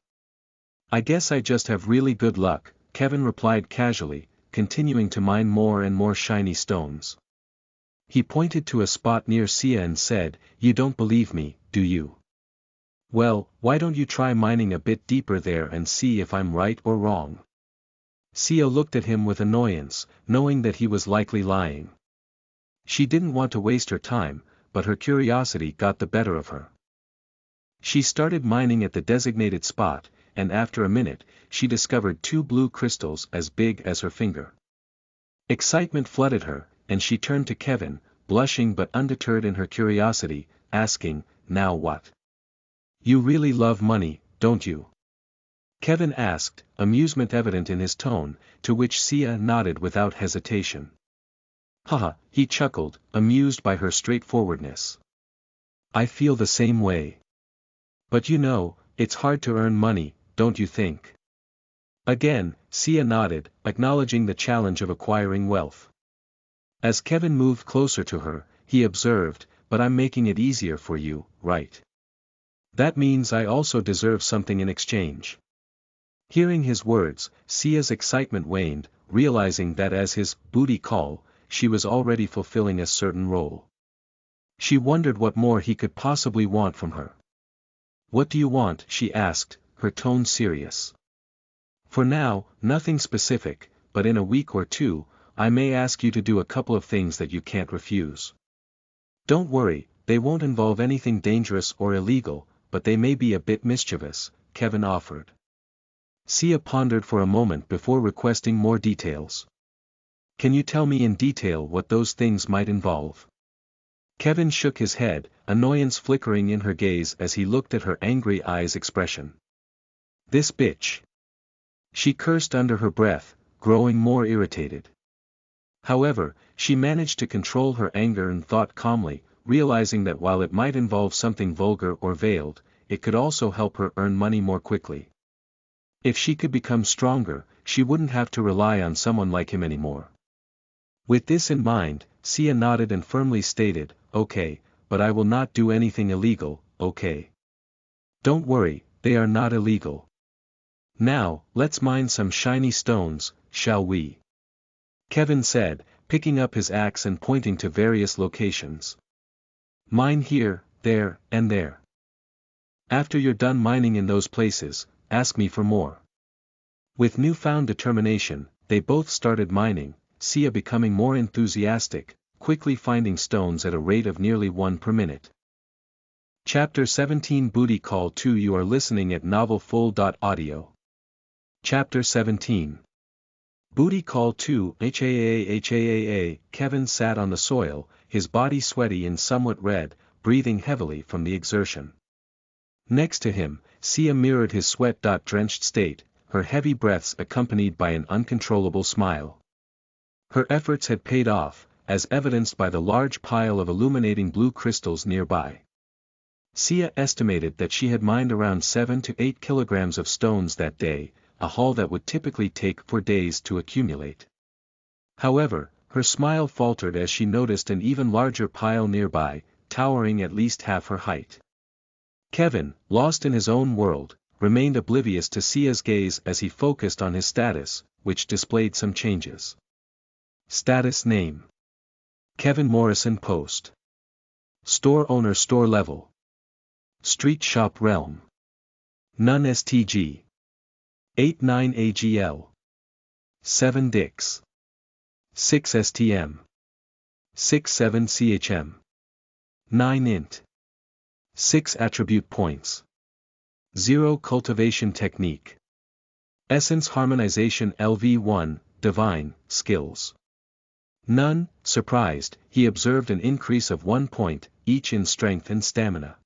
I guess I just have really good luck, Kevin replied casually, continuing to mine more and more shiny stones. He pointed to a spot near Sia and said, you don't believe me, do you? Well, why don't you try mining a bit deeper there and see if I'm right or wrong? Sia looked at him with annoyance, knowing that he was likely lying. She didn't want to waste her time, but her curiosity got the better of her. She started mining at the designated spot, and after a minute, she discovered 2 blue crystals as big as her finger. Excitement flooded her, and she turned to Kevin, blushing but undeterred in her curiosity, asking, "Now what? You really love money, don't you?" Kevin asked, amusement evident in his tone, to which Sia nodded without hesitation. "Haha," he chuckled, amused by her straightforwardness. "I feel the same way. But you know, it's hard to earn money, don't you think?" Again, Sia nodded, acknowledging the challenge of acquiring wealth. As Kevin moved closer to her, he observed, "But I'm making it easier for you, right? That means I also deserve something in exchange." Hearing his words, Sia's excitement waned, realizing that as his booty call, she was already fulfilling a certain role. She wondered what more he could possibly want from her. "What do you want?" she asked, her tone serious. "For now, nothing specific, but in a week or 2, I may ask you to do a couple of things that you can't refuse. Don't worry, they won't involve anything dangerous or illegal, but they may be a bit mischievous," Kevin offered. Sia pondered for a moment before requesting more details. "Can you tell me in detail what those things might involve?" Kevin shook his head, annoyance flickering in her gaze as he looked at her angry eyes' expression. "This bitch." She cursed under her breath, growing more irritated. However, she managed to control her anger and thought calmly, realizing that while it might involve something vulgar or veiled, it could also help her earn money more quickly. If she could become stronger, she wouldn't have to rely on someone like him anymore. With this in mind, Sia nodded and firmly stated, "Okay, but I will not do anything illegal, okay? Don't worry, they are not illegal. Now, let's mine some shiny stones, shall we?" Kevin said, picking up his axe and pointing to various locations. "Mine here, there, and there. After you're done mining in those places, ask me for more." With newfound determination, they both started mining, Sia becoming more enthusiastic, quickly finding stones at a rate of nearly 1 per minute. Chapter 17 Booty Call 2 You are listening at novelfull.audio. Chapter 17 Booty Call 2 HAAHAAA Kevin sat on the soil, his body sweaty and somewhat red, breathing heavily from the exertion. Next to him, Sia mirrored his sweat-drenched state, her heavy breaths accompanied by an uncontrollable smile. Her efforts had paid off, as evidenced by the large pile of illuminating blue crystals nearby. Sia estimated that she had mined around 7 to 8 kilograms of stones that day, a haul that would typically take 4 days to accumulate. However, her smile faltered as she noticed an even larger pile nearby, towering at least half her height. Kevin, lost in his own world, remained oblivious to Sia's gaze as he focused on his status, which displayed some changes. Status name: Kevin Morrison Post. Store owner store level. Street shop realm. None STG. 89 AGL. 7 Dix. 6 STM. 67 CHM. 9 Int. 6 attribute points. 0 cultivation technique. Essence harmonization LV1, divine, skills. None. Surprised, he observed an increase of 1 point, each in strength and stamina.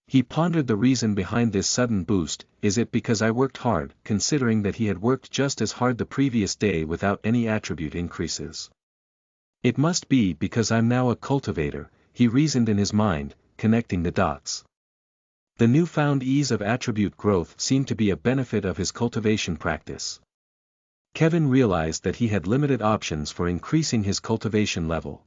He pondered the reason behind this sudden boost. Is it because I worked hard, considering that he had worked just as hard the previous day without any attribute increases? It must be because I'm now a cultivator, he reasoned in his mind, connecting the dots. The newfound ease of attribute growth seemed to be a benefit of his cultivation practice. Kevin realized that he had limited options for increasing his cultivation level.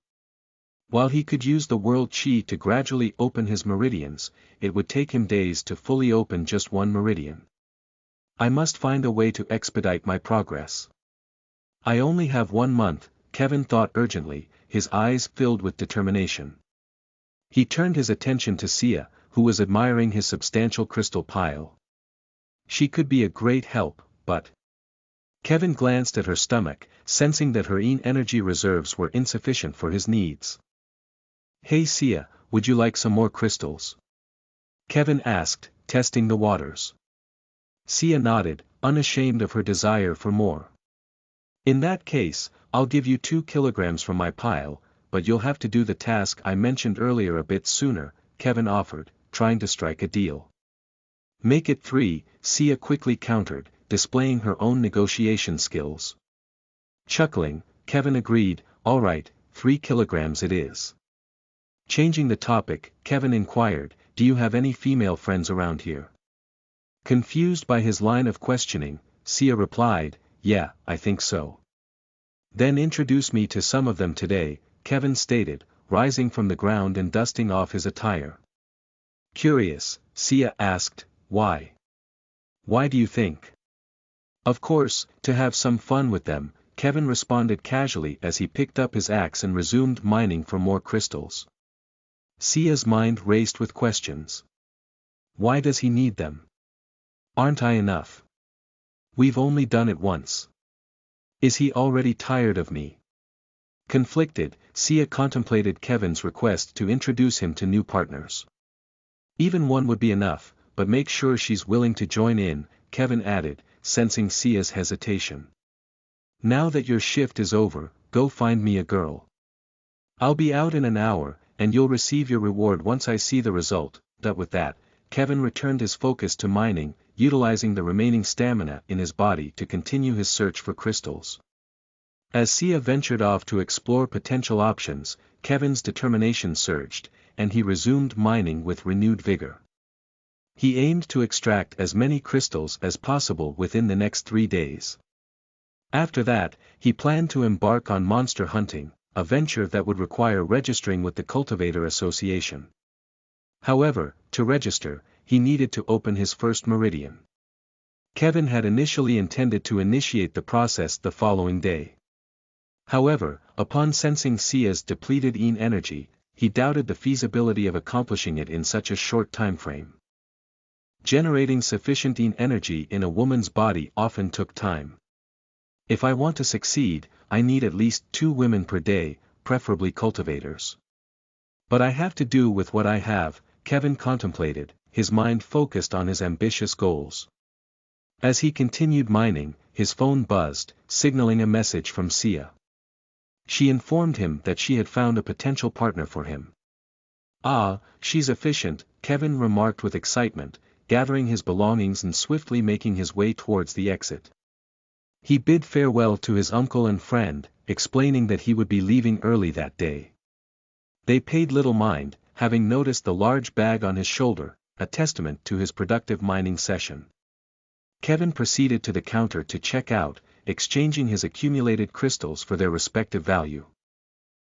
While he could use the world chi to gradually open his meridians, it would take him days to fully open just one meridian. I must find a way to expedite my progress. I only have 1 month, Kevin thought urgently, his eyes filled with determination. He turned his attention to Sia, who was admiring his substantial crystal pile. She could be a great help, but... Kevin glanced at her stomach, sensing that her energy reserves were insufficient for his needs. Hey Sia, would you like some more crystals? Kevin asked, testing the waters. Sia nodded, unashamed of her desire for more. In that case, I'll give you 2 kilograms from my pile, but you'll have to do the task I mentioned earlier a bit sooner, Kevin offered, trying to strike a deal. Make it 3, Sia quickly countered, displaying her own negotiation skills. Chuckling, Kevin agreed, all right, 3 kilograms it is. Changing the topic, Kevin inquired, do you have any female friends around here? Confused by his line of questioning, Sia replied, yeah, I think so. Then introduce me to some of them today, Kevin stated, rising from the ground and dusting off his attire. Curious, Sia asked, why? Why do you think? Of course, to have some fun with them, Kevin responded casually as he picked up his axe and resumed mining for more crystals. Sia's mind raced with questions. Why does he need them? Aren't I enough? We've only done it once. Is he already tired of me? Conflicted, Sia contemplated Kevin's request to introduce him to new partners. Even one would be enough, but make sure she's willing to join in, Kevin added, sensing Sia's hesitation. Now that your shift is over, go find me a girl. I'll be out in an hour, and you'll receive your reward once I see the result. With that, Kevin returned his focus to mining, utilizing the remaining stamina in his body to continue his search for crystals. As Sia ventured off to explore potential options, Kevin's determination surged, and he resumed mining with renewed vigor. He aimed to extract as many crystals as possible within the next 3 days. After that, he planned to embark on monster hunting, a venture that would require registering with the Cultivator Association. However, to register, he needed to open his first meridian. Kevin had initially intended to initiate the process the following day. However, upon sensing Sia's depleted energy, he doubted the feasibility of accomplishing it in such a short time frame. Generating sufficient energy in a woman's body often took time. If I want to succeed, I need at least 2 women per day, preferably cultivators. But I have to do with what I have, Kevin contemplated, his mind focused on his ambitious goals. As he continued mining, his phone buzzed, signaling a message from Sia. She informed him that she had found a potential partner for him. Ah, she's efficient, Kevin remarked with excitement, gathering his belongings and swiftly making his way towards the exit. He bid farewell to his uncle and friend, explaining that he would be leaving early that day. They paid little mind, having noticed the large bag on his shoulder, a testament to his productive mining session. Kevin proceeded to the counter to check out, exchanging his accumulated crystals for their respective value.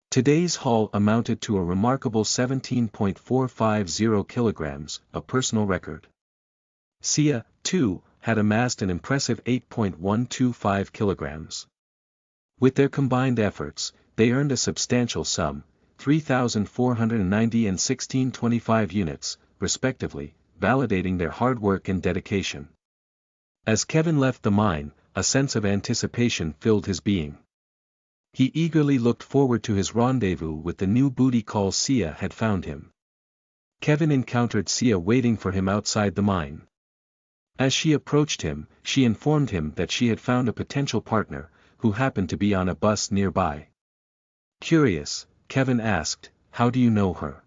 Today's haul amounted to a remarkable 17.450 kilograms, a personal record. Sia, too, had amassed an impressive 8.125 kilograms. With their combined efforts, they earned a substantial sum, 3,490 and 1625 units, respectively, validating their hard work and dedication. As Kevin left the mine, a sense of anticipation filled his being. He eagerly looked forward to his rendezvous with the new booty call Sia had found him. Kevin encountered Sia waiting for him outside the mine. As she approached him, she informed him that she had found a potential partner, who happened to be on a bus nearby. Curious, Kevin asked, how do you know her?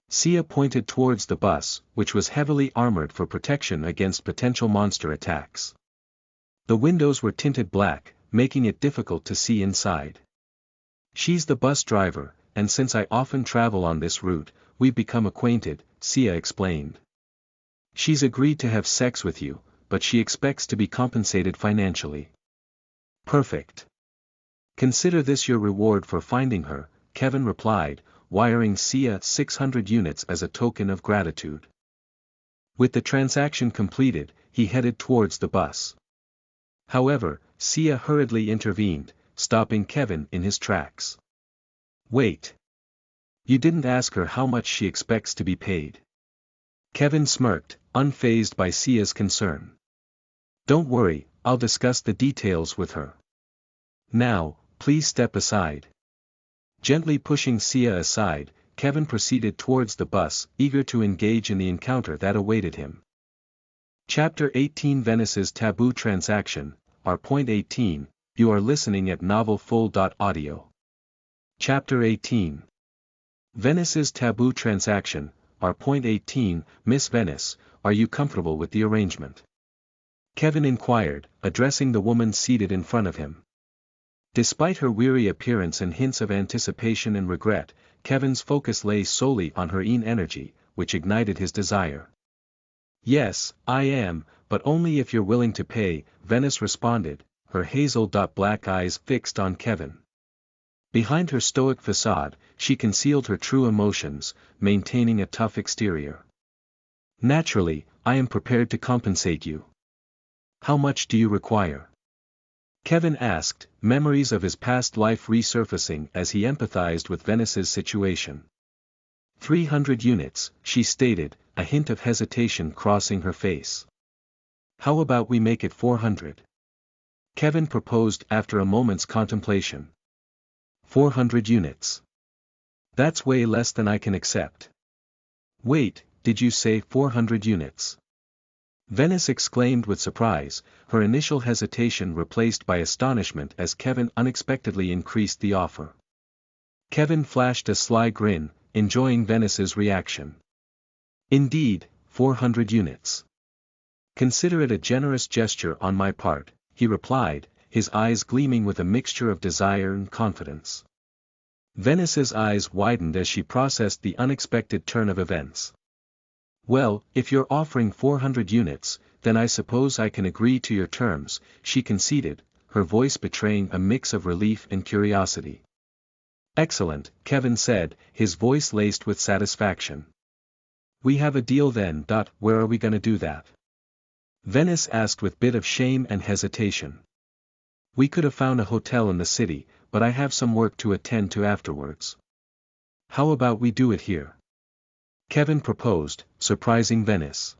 Sia pointed towards the bus, which was heavily armored for protection against potential monster attacks. The windows were tinted black, making it difficult to see inside. She's the bus driver, and since I often travel on this route, we've become acquainted, Sia explained. She's agreed to have sex with you, but she expects to be compensated financially. Perfect. Consider this your reward for finding her, Kevin replied, wiring Sia 600 units as a token of gratitude. With the transaction completed, he headed towards the bus. However, Sia hurriedly intervened, stopping Kevin in his tracks. Wait. You didn't ask her how much she expects to be paid. Kevin smirked, unfazed by Sia's concern. Don't worry, I'll discuss the details with her. Now, please step aside. Gently pushing Sia aside, Kevin proceeded towards the bus, eager to engage in the encounter that awaited him. Chapter 18 Venice's Taboo Transaction, Point 18, you are listening at novelfull.audio. Chapter 18 Venice's Taboo Transaction, Point 18, Miss Venice, are you comfortable with the arrangement? Kevin inquired, addressing the woman seated in front of him. Despite her weary appearance and hints of anticipation and regret, Kevin's focus lay solely on her energy, which ignited his desire. Yes, I am, but only if you're willing to pay, Venice responded, her hazel-black eyes fixed on Kevin. Behind her stoic facade, she concealed her true emotions, maintaining a tough exterior. Naturally, I am prepared to compensate you. How much do you require? Kevin asked, memories of his past life resurfacing as he empathized with Venice's situation. 300 units, she stated, a hint of hesitation crossing her face. How about we make it 400? Kevin proposed after a moment's contemplation. 400 units. That's way less than I can accept. Wait, did you say 400 units? Venice exclaimed with surprise, her initial hesitation replaced by astonishment as Kevin unexpectedly increased the offer. Kevin flashed a sly grin, enjoying Venice's reaction. Indeed, 400 units. Consider it a generous gesture on my part, he replied, his eyes gleaming with a mixture of desire and confidence. Venice's eyes widened as she processed the unexpected turn of events. Well, if you're offering 400 units, then I suppose I can agree to your terms, she conceded, her voice betraying a mix of relief and curiosity. Excellent, Kevin said, his voice laced with satisfaction. We have a deal then. Where are we gonna do that? Venice asked with bit of shame and hesitation. We could have found a hotel in the city, but I have some work to attend to afterwards. How about we do it here? Kevin proposed, surprising Venice.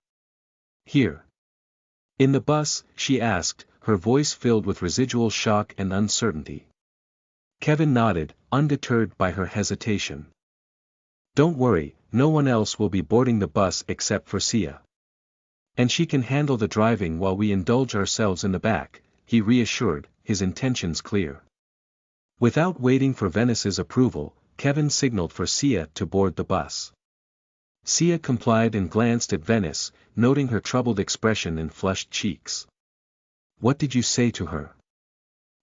Here. In the bus, she asked, her voice filled with residual shock and uncertainty. Kevin nodded, undeterred by her hesitation. Don't worry, no one else will be boarding the bus except for Sia. And she can handle the driving while we indulge ourselves in the back, he reassured, his intentions clear. Without waiting for Venice's approval, Kevin signaled for Sia to board the bus. Sia complied and glanced at Venice, noting her troubled expression and flushed cheeks. What did you say to her?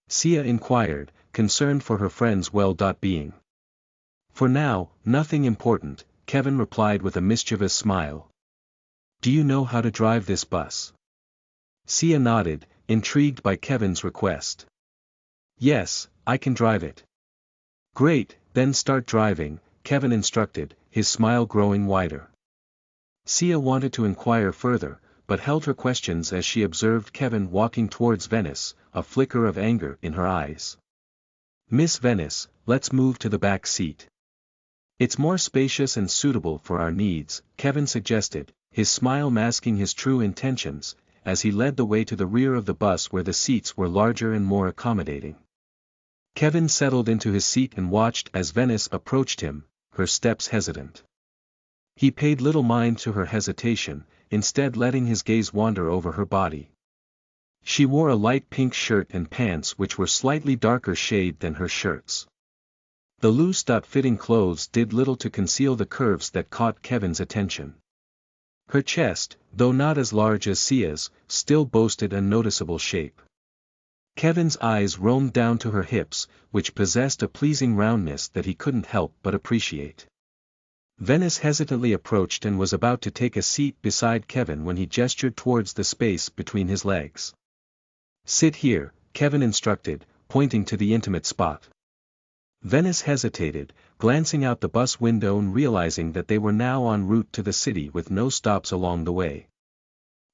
Sia inquired, concerned for her friend's well-being. For now, nothing important, Kevin replied with a mischievous smile. Do you know how to drive this bus? Sia nodded, intrigued by Kevin's request. Yes, I can drive it. Great, then start driving, Kevin instructed, his smile growing wider. Sia wanted to inquire further, but held her questions as she observed Kevin walking towards Venice, a flicker of anger in her eyes. Miss Venice, let's move to the back seat. It's more spacious and suitable for our needs, Kevin suggested, his smile masking his true intentions, as he led the way to the rear of the bus where the seats were larger and more accommodating. Kevin settled into his seat and watched as Venice approached him, her steps hesitant. He paid little mind to her hesitation, instead letting his gaze wander over her body. She wore a light pink shirt and pants which were slightly darker shade than her shirts. The loose-fitting clothes did little to conceal the curves that caught Kevin's attention. Her chest, though not as large as Sia's, still boasted a noticeable shape. Kevin's eyes roamed down to her hips, which possessed a pleasing roundness that he couldn't help but appreciate. Venice hesitantly approached and was about to take a seat beside Kevin when he gestured towards the space between his legs. Sit here, Kevin instructed, pointing to the intimate spot. Venice hesitated, glancing out the bus window and realizing that they were now en route to the city with no stops along the way.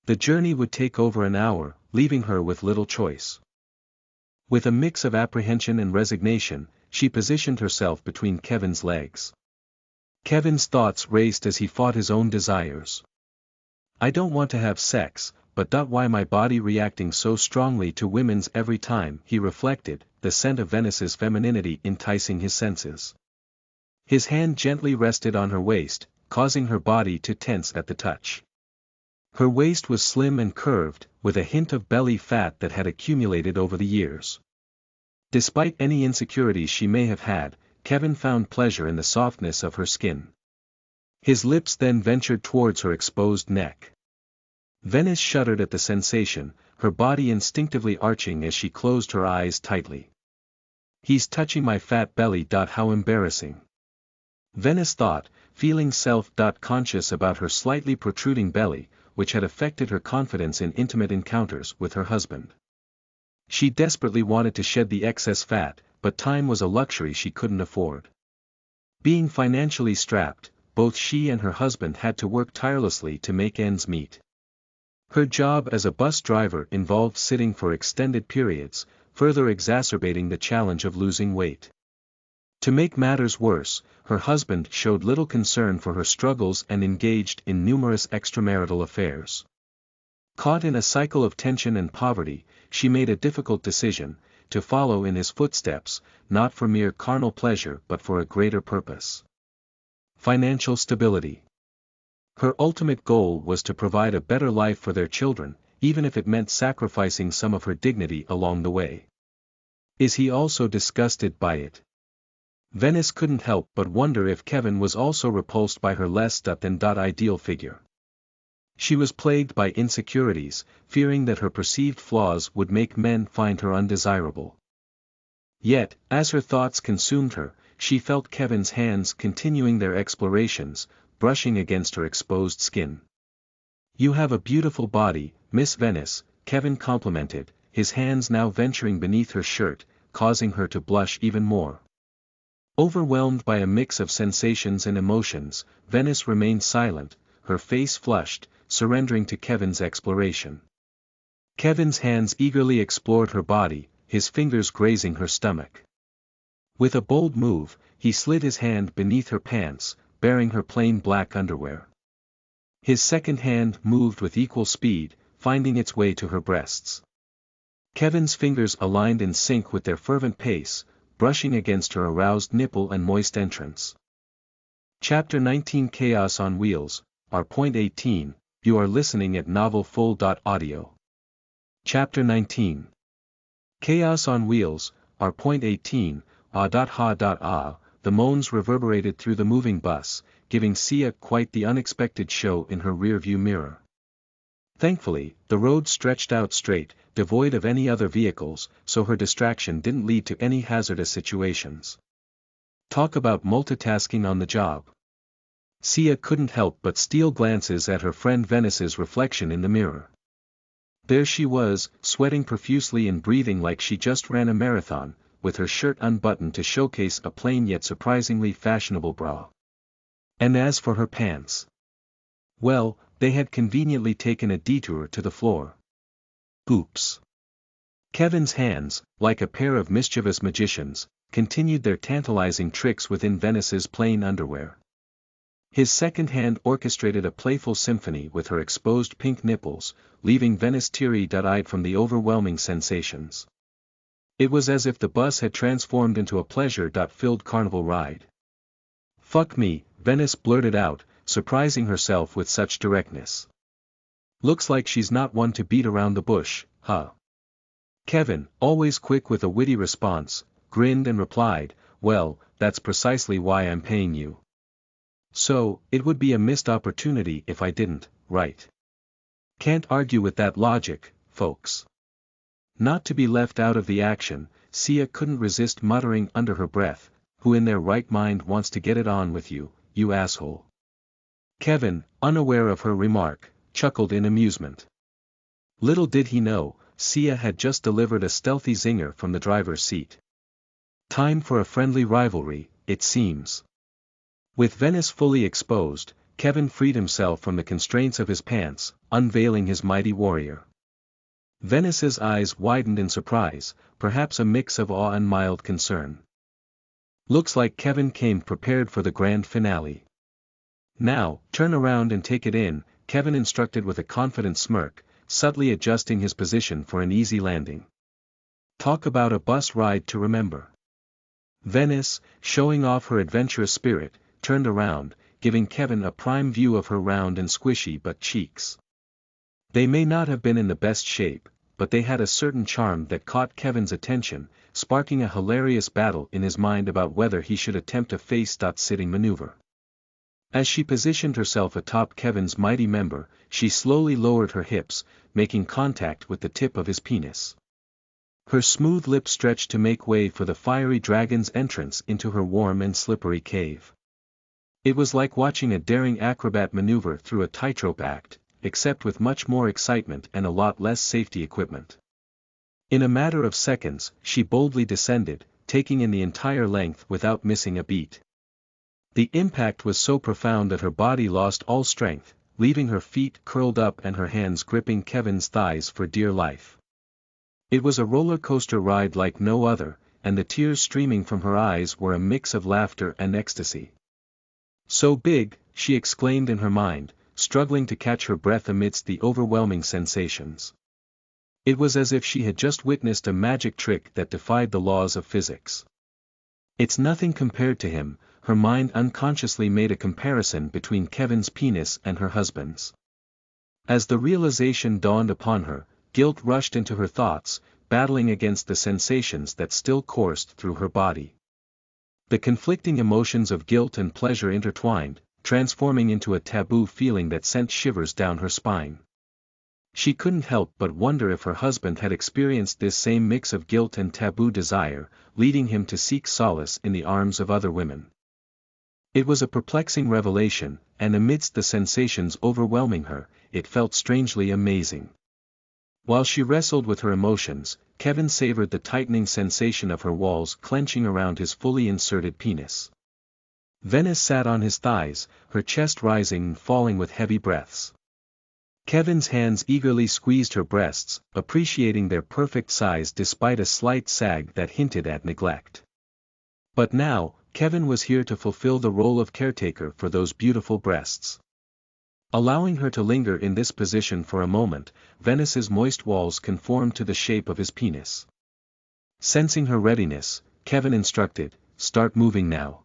The journey would take over an hour, leaving her with little choice. With a mix of apprehension and resignation, she positioned herself between Kevin's legs. Kevin's thoughts raced as he fought his own desires. I don't want to have sex, but why my body reacting so strongly to women's every time, he reflected, the scent of Venice's femininity enticing his senses. His hand gently rested on her waist, causing her body to tense at the touch. Her waist was slim and curved, with a hint of belly fat that had accumulated over the years. Despite any insecurities she may have had, Kevin found pleasure in the softness of her skin. His lips then ventured towards her exposed neck. Venice shuddered at the sensation, her body instinctively arching as she closed her eyes tightly. "He's touching my fat belly. How embarrassing," Venice thought, feeling self-conscious about her slightly protruding belly, which had affected her confidence in intimate encounters with her husband. She desperately wanted to shed the excess fat, but time was a luxury she couldn't afford. Being financially strapped, both she and her husband had to work tirelessly to make ends meet. Her job as a bus driver involved sitting for extended periods, further exacerbating the challenge of losing weight. To make matters worse, her husband showed little concern for her struggles and engaged in numerous extramarital affairs. Caught in a cycle of tension and poverty, she made a difficult decision, to follow in his footsteps, not for mere carnal pleasure but for a greater purpose. Financial stability. Her ultimate goal was to provide a better life for their children, even if it meant sacrificing some of her dignity along the way. Is he also disgusted by it? Venice couldn't help but wonder if Kevin was also repulsed by her less than ideal figure. She was plagued by insecurities, fearing that her perceived flaws would make men find her undesirable. Yet, as her thoughts consumed her, she felt Kevin's hands continuing their explorations, brushing against her exposed skin. "You have a beautiful body, Miss Venice," Kevin complimented, his hands now venturing beneath her shirt, causing her to blush even more. Overwhelmed by a mix of sensations and emotions, Venice remained silent, her face flushed, surrendering to Kevin's exploration. Kevin's hands eagerly explored her body, his fingers grazing her stomach. With a bold move, he slid his hand beneath her pants, baring her plain black underwear. His second hand moved with equal speed, finding its way to her breasts. Kevin's fingers aligned in sync with their fervent pace, brushing against her aroused nipple and moist entrance. Chapter 19 Chaos on Wheels, R.18, you are listening at novelfull.audio. Chapter 19 Chaos on Wheels, R.18, the moans reverberated through the moving bus, giving Sia quite the unexpected show in her rearview mirror. Thankfully, the road stretched out straight, devoid of any other vehicles, so her distraction didn't lead to any hazardous situations. Talk about multitasking on the job. Sia couldn't help but steal glances at her friend Venice's reflection in the mirror. There she was, sweating profusely and breathing like she just ran a marathon, with her shirt unbuttoned to showcase a plain yet surprisingly fashionable bra. And as for her pants, well, they had conveniently taken a detour to the floor. Oops. Kevin's hands, like a pair of mischievous magicians, continued their tantalizing tricks within Venice's plain underwear. His second hand orchestrated a playful symphony with her exposed pink nipples, leaving Venice teary-eyed from the overwhelming sensations. It was as if the bus had transformed into a pleasure-filled carnival ride. "Fuck me," Venice blurted out, surprising herself with such directness. "Looks like she's not one to beat around the bush, huh?" Kevin, always quick with a witty response, grinned and replied, "Well, that's precisely why I'm paying you. So, it would be a missed opportunity if I didn't, right? Can't argue with that logic, folks." Not to be left out of the action, Sia couldn't resist muttering under her breath, "Who in their right mind wants to get it on with you, you asshole?" Kevin, unaware of her remark, chuckled in amusement. Little did he know, Sia had just delivered a stealthy zinger from the driver's seat. Time for a friendly rivalry, it seems. With Venice fully exposed, Kevin freed himself from the constraints of his pants, unveiling his mighty warrior. Venice's eyes widened in surprise, perhaps a mix of awe and mild concern. Looks like Kevin came prepared for the grand finale. "Now, turn around and take it in," Kevin instructed with a confident smirk, subtly adjusting his position for an easy landing. Talk about a bus ride to remember. Venice, showing off her adventurous spirit, turned around, giving Kevin a prime view of her round and squishy butt cheeks. They may not have been in the best shape, but they had a certain charm that caught Kevin's attention, sparking a hilarious battle in his mind about whether he should attempt a face-sitting maneuver. As she positioned herself atop Kevin's mighty member, she slowly lowered her hips, making contact with the tip of his penis. Her smooth lips stretched to make way for the fiery dragon's entrance into her warm and slippery cave. It was like watching a daring acrobat maneuver through a tightrope act, except with much more excitement and a lot less safety equipment. In a matter of seconds, she boldly descended, taking in the entire length without missing a beat. The impact was so profound that her body lost all strength, leaving her feet curled up and her hands gripping Kevin's thighs for dear life. It was a roller coaster ride like no other, and the tears streaming from her eyes were a mix of laughter and ecstasy. "So big," she exclaimed in her mind, struggling to catch her breath amidst the overwhelming sensations. It was as if she had just witnessed a magic trick that defied the laws of physics. "It's nothing compared to him," her mind unconsciously made a comparison between Kevin's penis and her husband's. As the realization dawned upon her, guilt rushed into her thoughts, battling against the sensations that still coursed through her body. The conflicting emotions of guilt and pleasure intertwined, transforming into a taboo feeling that sent shivers down her spine. She couldn't help but wonder if her husband had experienced this same mix of guilt and taboo desire, leading him to seek solace in the arms of other women. It was a perplexing revelation, and amidst the sensations overwhelming her, it felt strangely amazing. While she wrestled with her emotions, Kevin savored the tightening sensation of her walls clenching around his fully inserted penis. Venice sat on his thighs, her chest rising and falling with heavy breaths. Kevin's hands eagerly squeezed her breasts, appreciating their perfect size despite a slight sag that hinted at neglect. But now, Kevin was here to fulfill the role of caretaker for those beautiful breasts. Allowing her to linger in this position for a moment, Venice's moist walls conformed to the shape of his penis. Sensing her readiness, Kevin instructed, "Start moving now."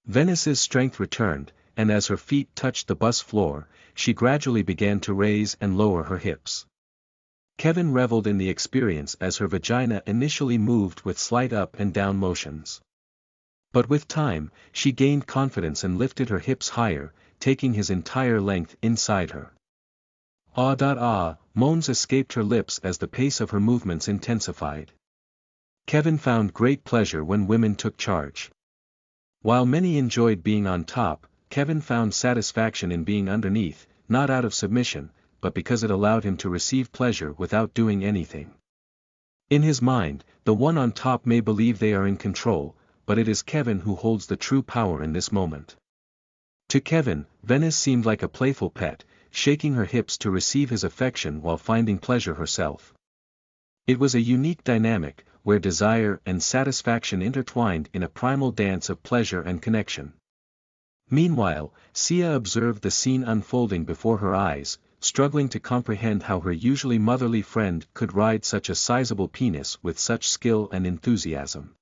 Venice's strength returned, and as her feet touched the bus floor, she gradually began to raise and lower her hips. Kevin reveled in the experience as her vagina initially moved with slight up and down motions. But with time, she gained confidence and lifted her hips higher, taking his entire length inside her. Ah, moans escaped her lips as the pace of her movements intensified. Kevin found great pleasure when women took charge. While many enjoyed being on top, Kevin found satisfaction in being underneath, not out of submission, but because it allowed him to receive pleasure without doing anything. In his mind, the one on top may believe they are in control, but it is Kevin who holds the true power in this moment. To Kevin, Venice seemed like a playful pet, shaking her hips to receive his affection while finding pleasure herself. It was a unique dynamic, where desire and satisfaction intertwined in a primal dance of pleasure and connection. Meanwhile, Sia observed the scene unfolding before her eyes, struggling to comprehend how her usually motherly friend could ride such a sizable penis with such skill and enthusiasm.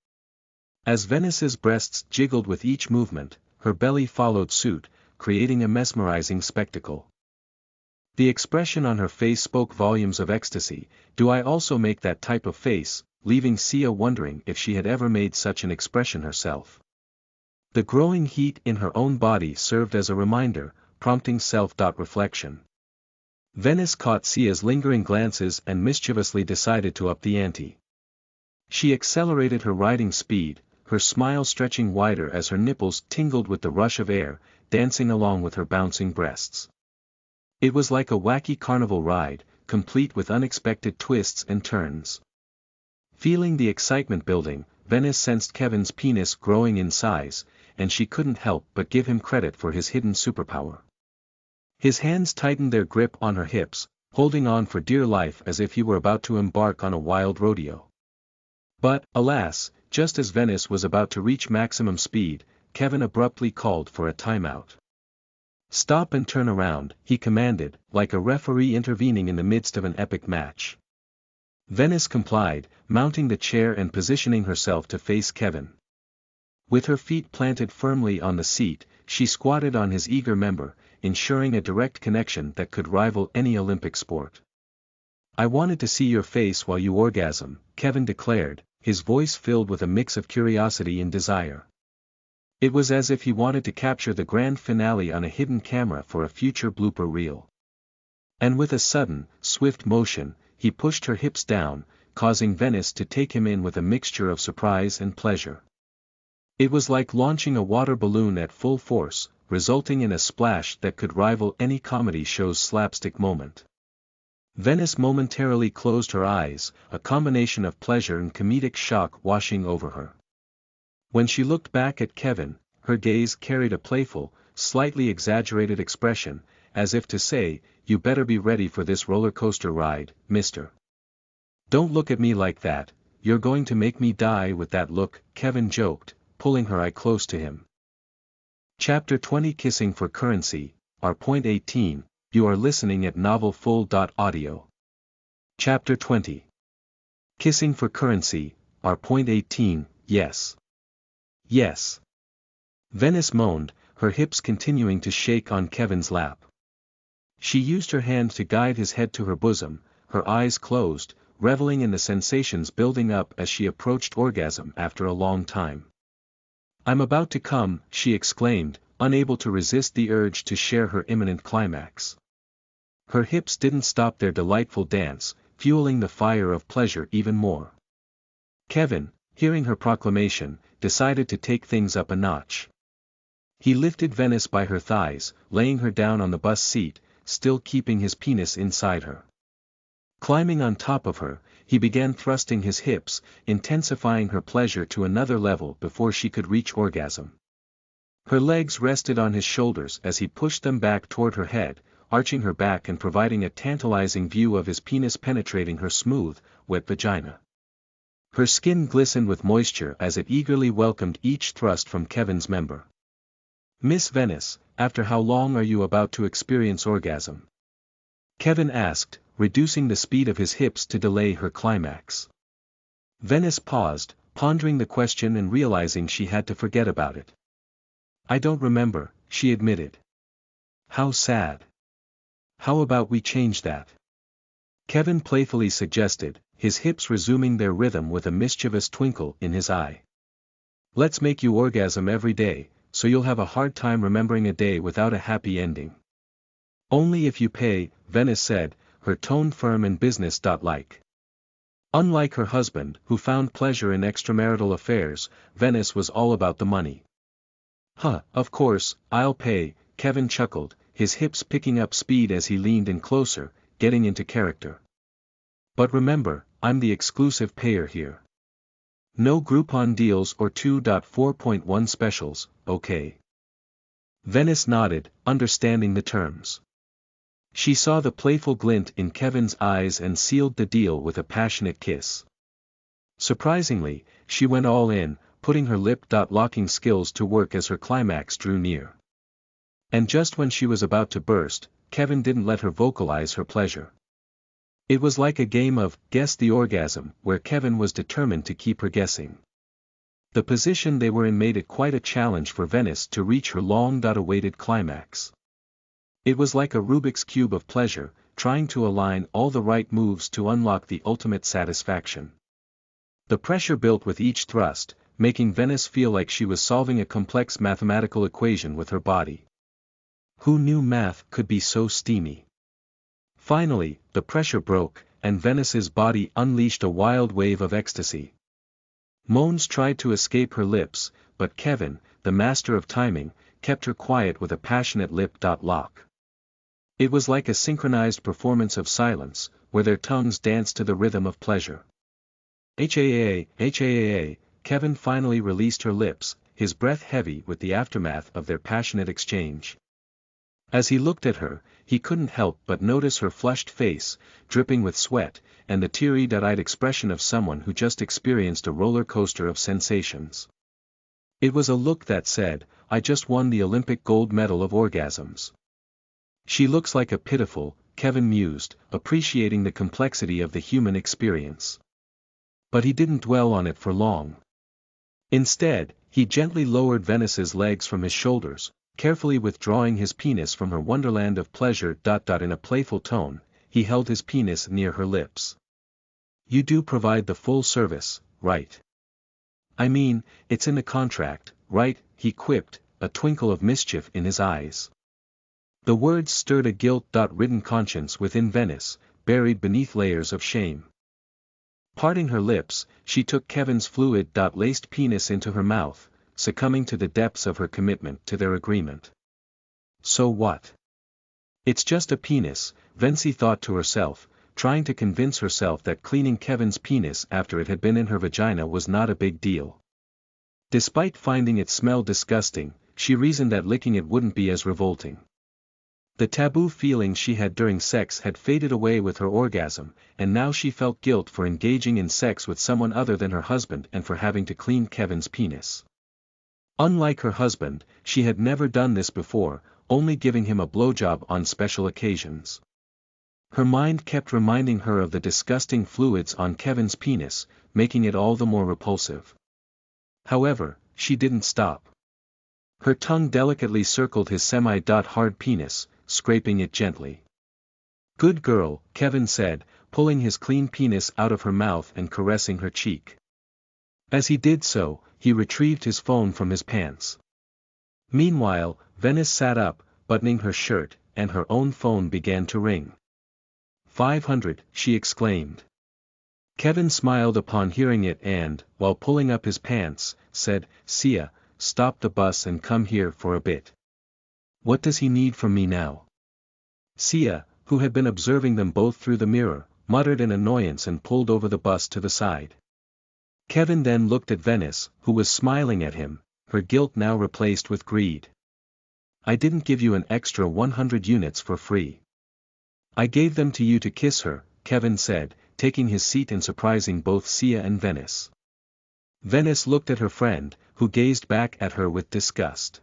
As Venice's breasts jiggled with each movement, her belly followed suit, creating a mesmerizing spectacle. The expression on her face spoke volumes of ecstasy. "Do I also make that type of face?" leaving Sia wondering if she had ever made such an expression herself. The growing heat in her own body served as a reminder, prompting self-reflection. Venice caught Sia's lingering glances and mischievously decided to up the ante. She accelerated her riding speed, her smile stretching wider as her nipples tingled with the rush of air, dancing along with her bouncing breasts. It was like a wacky carnival ride, complete with unexpected twists and turns. Feeling the excitement building, Venice sensed Kevin's penis growing in size, and she couldn't help but give him credit for his hidden superpower. His hands tightened their grip on her hips, holding on for dear life as if he were about to embark on a wild rodeo. But, alas, just as Venice was about to reach maximum speed, Kevin abruptly called for a timeout. "Stop and turn around," he commanded, like a referee intervening in the midst of an epic match. Venice complied, mounting the chair and positioning herself to face Kevin. With her feet planted firmly on the seat, she squatted on his eager member, ensuring a direct connection that could rival any Olympic sport. "I wanted to see your face while you orgasm," Kevin declared, his voice filled with a mix of curiosity and desire. It was as if he wanted to capture the grand finale on a hidden camera for a future blooper reel. And with a sudden, swift motion, he pushed her hips down, causing Venice to take him in with a mixture of surprise and pleasure. It was like launching a water balloon at full force, resulting in a splash that could rival any comedy show's slapstick moment. Venice momentarily closed her eyes, a combination of pleasure and comedic shock washing over her. When she looked back at Kevin, her gaze carried a playful, slightly exaggerated expression, as if to say, "You better be ready for this roller coaster ride, mister. Don't look at me like that, you're going to make me die with that look," Kevin joked, pulling her eye close to him. Chapter 20 Kissing for Currency, our point 18, you are listening at novelfull.audio. Chapter 20 Kissing for Currency, our point 18, yes. Yes. Venice moaned, her hips continuing to shake on Kevin's lap. She used her hand to guide his head to her bosom, her eyes closed, reveling in the sensations building up as she approached orgasm after a long time. "I'm about to come," she exclaimed, unable to resist the urge to share her imminent climax. Her hips didn't stop their delightful dance, fueling the fire of pleasure even more. Kevin, hearing her proclamation, decided to take things up a notch. He lifted Venice by her thighs, laying her down on the bus seat, still keeping his penis inside her. Climbing on top of her, he began thrusting his hips, intensifying her pleasure to another level before she could reach orgasm. Her legs rested on his shoulders as he pushed them back toward her head, arching her back and providing a tantalizing view of his penis penetrating her smooth, wet vagina. Her skin glistened with moisture as it eagerly welcomed each thrust from Kevin's member. "Miss Venice, after how long are you about to experience orgasm?" Kevin asked, reducing the speed of his hips to delay her climax. Venice paused, pondering the question and realizing she had to forget about it. "I don't remember," she admitted. "How sad. How about we change that?" Kevin playfully suggested, his hips resuming their rhythm with a mischievous twinkle in his eye. "Let's make you orgasm every day, so you'll have a hard time remembering a day without a happy ending." "Only if you pay," Venice said, her tone firm and business-like. Unlike her husband, who found pleasure in extramarital affairs, Venice was all about the money. "Huh, of course, I'll pay," Kevin chuckled, his hips picking up speed as he leaned in closer, getting into character. "But remember, I'm the exclusive payer here. No Groupon deals or 2.4.1 specials, okay?" Venice nodded, understanding the terms. She saw the playful glint in Kevin's eyes and sealed the deal with a passionate kiss. Surprisingly, she went all in, putting her lip-locking skills to work as her climax drew near. And just when she was about to burst, Kevin didn't let her vocalize her pleasure. It was like a game of Guess the Orgasm, where Kevin was determined to keep her guessing. The position they were in made it quite a challenge for Venice to reach her long-awaited climax. It was like a Rubik's Cube of pleasure, trying to align all the right moves to unlock the ultimate satisfaction. The pressure built with each thrust, making Venice feel like she was solving a complex mathematical equation with her body. Who knew math could be so steamy? Finally, the pressure broke, and Venice's body unleashed a wild wave of ecstasy. Moans tried to escape her lips, but Kevin, the master of timing, kept her quiet with a passionate lip-lock. It was like a synchronized performance of silence, where their tongues danced to the rhythm of pleasure. HAA, Kevin finally released her lips, his breath heavy with the aftermath of their passionate exchange. As he looked at her, he couldn't help but notice her flushed face, dripping with sweat, and the teary-eyed expression of someone who just experienced a roller coaster of sensations. It was a look that said, "I just won the Olympic gold medal of orgasms." "She looks like a pitiful," Kevin mused, appreciating the complexity of the human experience. But he didn't dwell on it for long. Instead, He gently lowered Venice's legs from his shoulders, carefully withdrawing his penis from her wonderland of pleasure. In a playful tone, he held his penis near her lips. You do provide the full service, right? I mean, it's in the contract, right? He quipped, a twinkle of mischief in his eyes. The words stirred a guilt-ridden conscience within Venice, buried beneath layers of shame. Parting her lips, she took Kevin's fluid-laced penis into her mouth, succumbing to the depths of her commitment to their agreement. So what? It's just a penis, Vency thought to herself, trying to convince herself that cleaning Kevin's penis after it had been in her vagina was not a big deal. Despite finding it smell disgusting, she reasoned that licking it wouldn't be as revolting. The taboo feeling she had during sex had faded away with her orgasm, and now she felt guilt for engaging in sex with someone other than her husband and for having to clean Kevin's penis. Unlike her husband, she had never done this before, only giving him a blowjob on special occasions. Her mind kept reminding her of the disgusting fluids on Kevin's penis, making it all the more repulsive. However, she didn't stop. Her tongue delicately circled his semi-hard penis, scraping it gently. Good girl, Kevin said, pulling his clean penis out of her mouth and caressing her cheek. As he did so, he retrieved his phone from his pants. Meanwhile, Venice sat up, buttoning her shirt, and her own phone began to ring. 500, she exclaimed. Kevin smiled upon hearing it and, while pulling up his pants, said, Sia, stop the bus and come here for a bit. What does he need from me now? Sia, who had been observing them both through the mirror, muttered in annoyance and pulled over the bus to the side. Kevin then looked at Venice, who was smiling at him, her guilt now replaced with greed. I didn't give you an extra 100 units for free. I gave them to you to kiss her, Kevin said, taking his seat and surprising both Sia and Venice. Venice looked at her friend, who gazed back at her with disgust.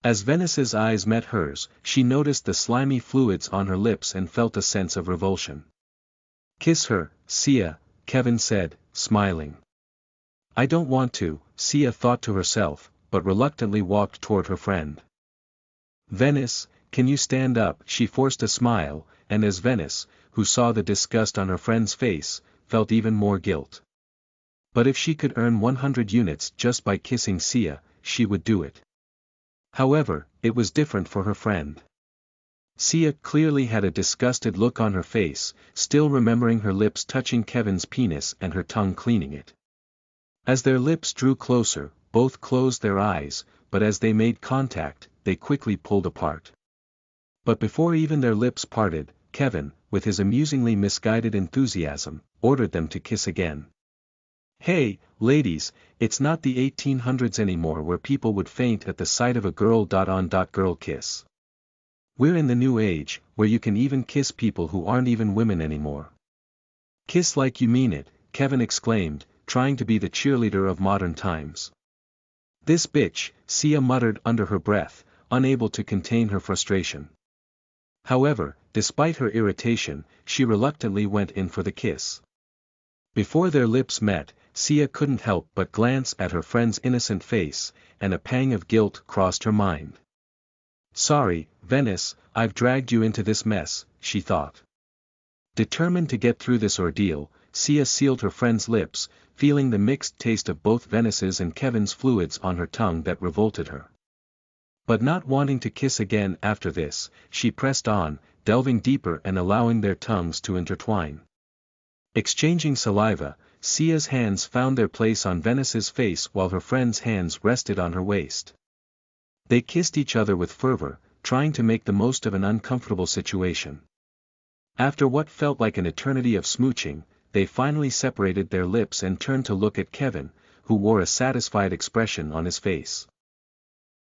As Venice's eyes met hers, she noticed the slimy fluids on her lips and felt a sense of revulsion. Kiss her, Sia, Kevin said, smiling. I don't want to, Sia thought to herself, but reluctantly walked toward her friend. Venice, can you stand up? She forced a smile, and as Venice, who saw the disgust on her friend's face, felt even more guilt. But if she could earn 100 units just by kissing Sia, she would do it. However, it was different for her friend. Sia clearly had a disgusted look on her face, still remembering her lips touching Kevin's penis and her tongue cleaning it. As their lips drew closer, both closed their eyes, but as they made contact, they quickly pulled apart. But before even their lips parted, Kevin, with his amusingly misguided enthusiasm, ordered them to kiss again. Hey, ladies, it's not the 1800s anymore where people would faint at the sight of a girl-on-girl kiss. We're in the new age, where you can even kiss people who aren't even women anymore. Kiss like you mean it, Kevin exclaimed, trying to be the cheerleader of modern times. This bitch, Sia muttered under her breath, unable to contain her frustration. However, despite her irritation, she reluctantly went in for the kiss. Before their lips met, Sia couldn't help but glance at her friend's innocent face, and a pang of guilt crossed her mind. Sorry, Venice, I've dragged you into this mess, she thought. Determined to get through this ordeal, Sia sealed her friend's lips, feeling the mixed taste of both Venice's and Kevin's fluids on her tongue that revolted her. But not wanting to kiss again after this, she pressed on, delving deeper and allowing their tongues to intertwine. Exchanging saliva, Sia's hands found their place on Venice's face while her friend's hands rested on her waist. They kissed each other with fervor, trying to make the most of an uncomfortable situation. After what felt like an eternity of smooching, they finally separated their lips and turned to look at Kevin, who wore a satisfied expression on his face.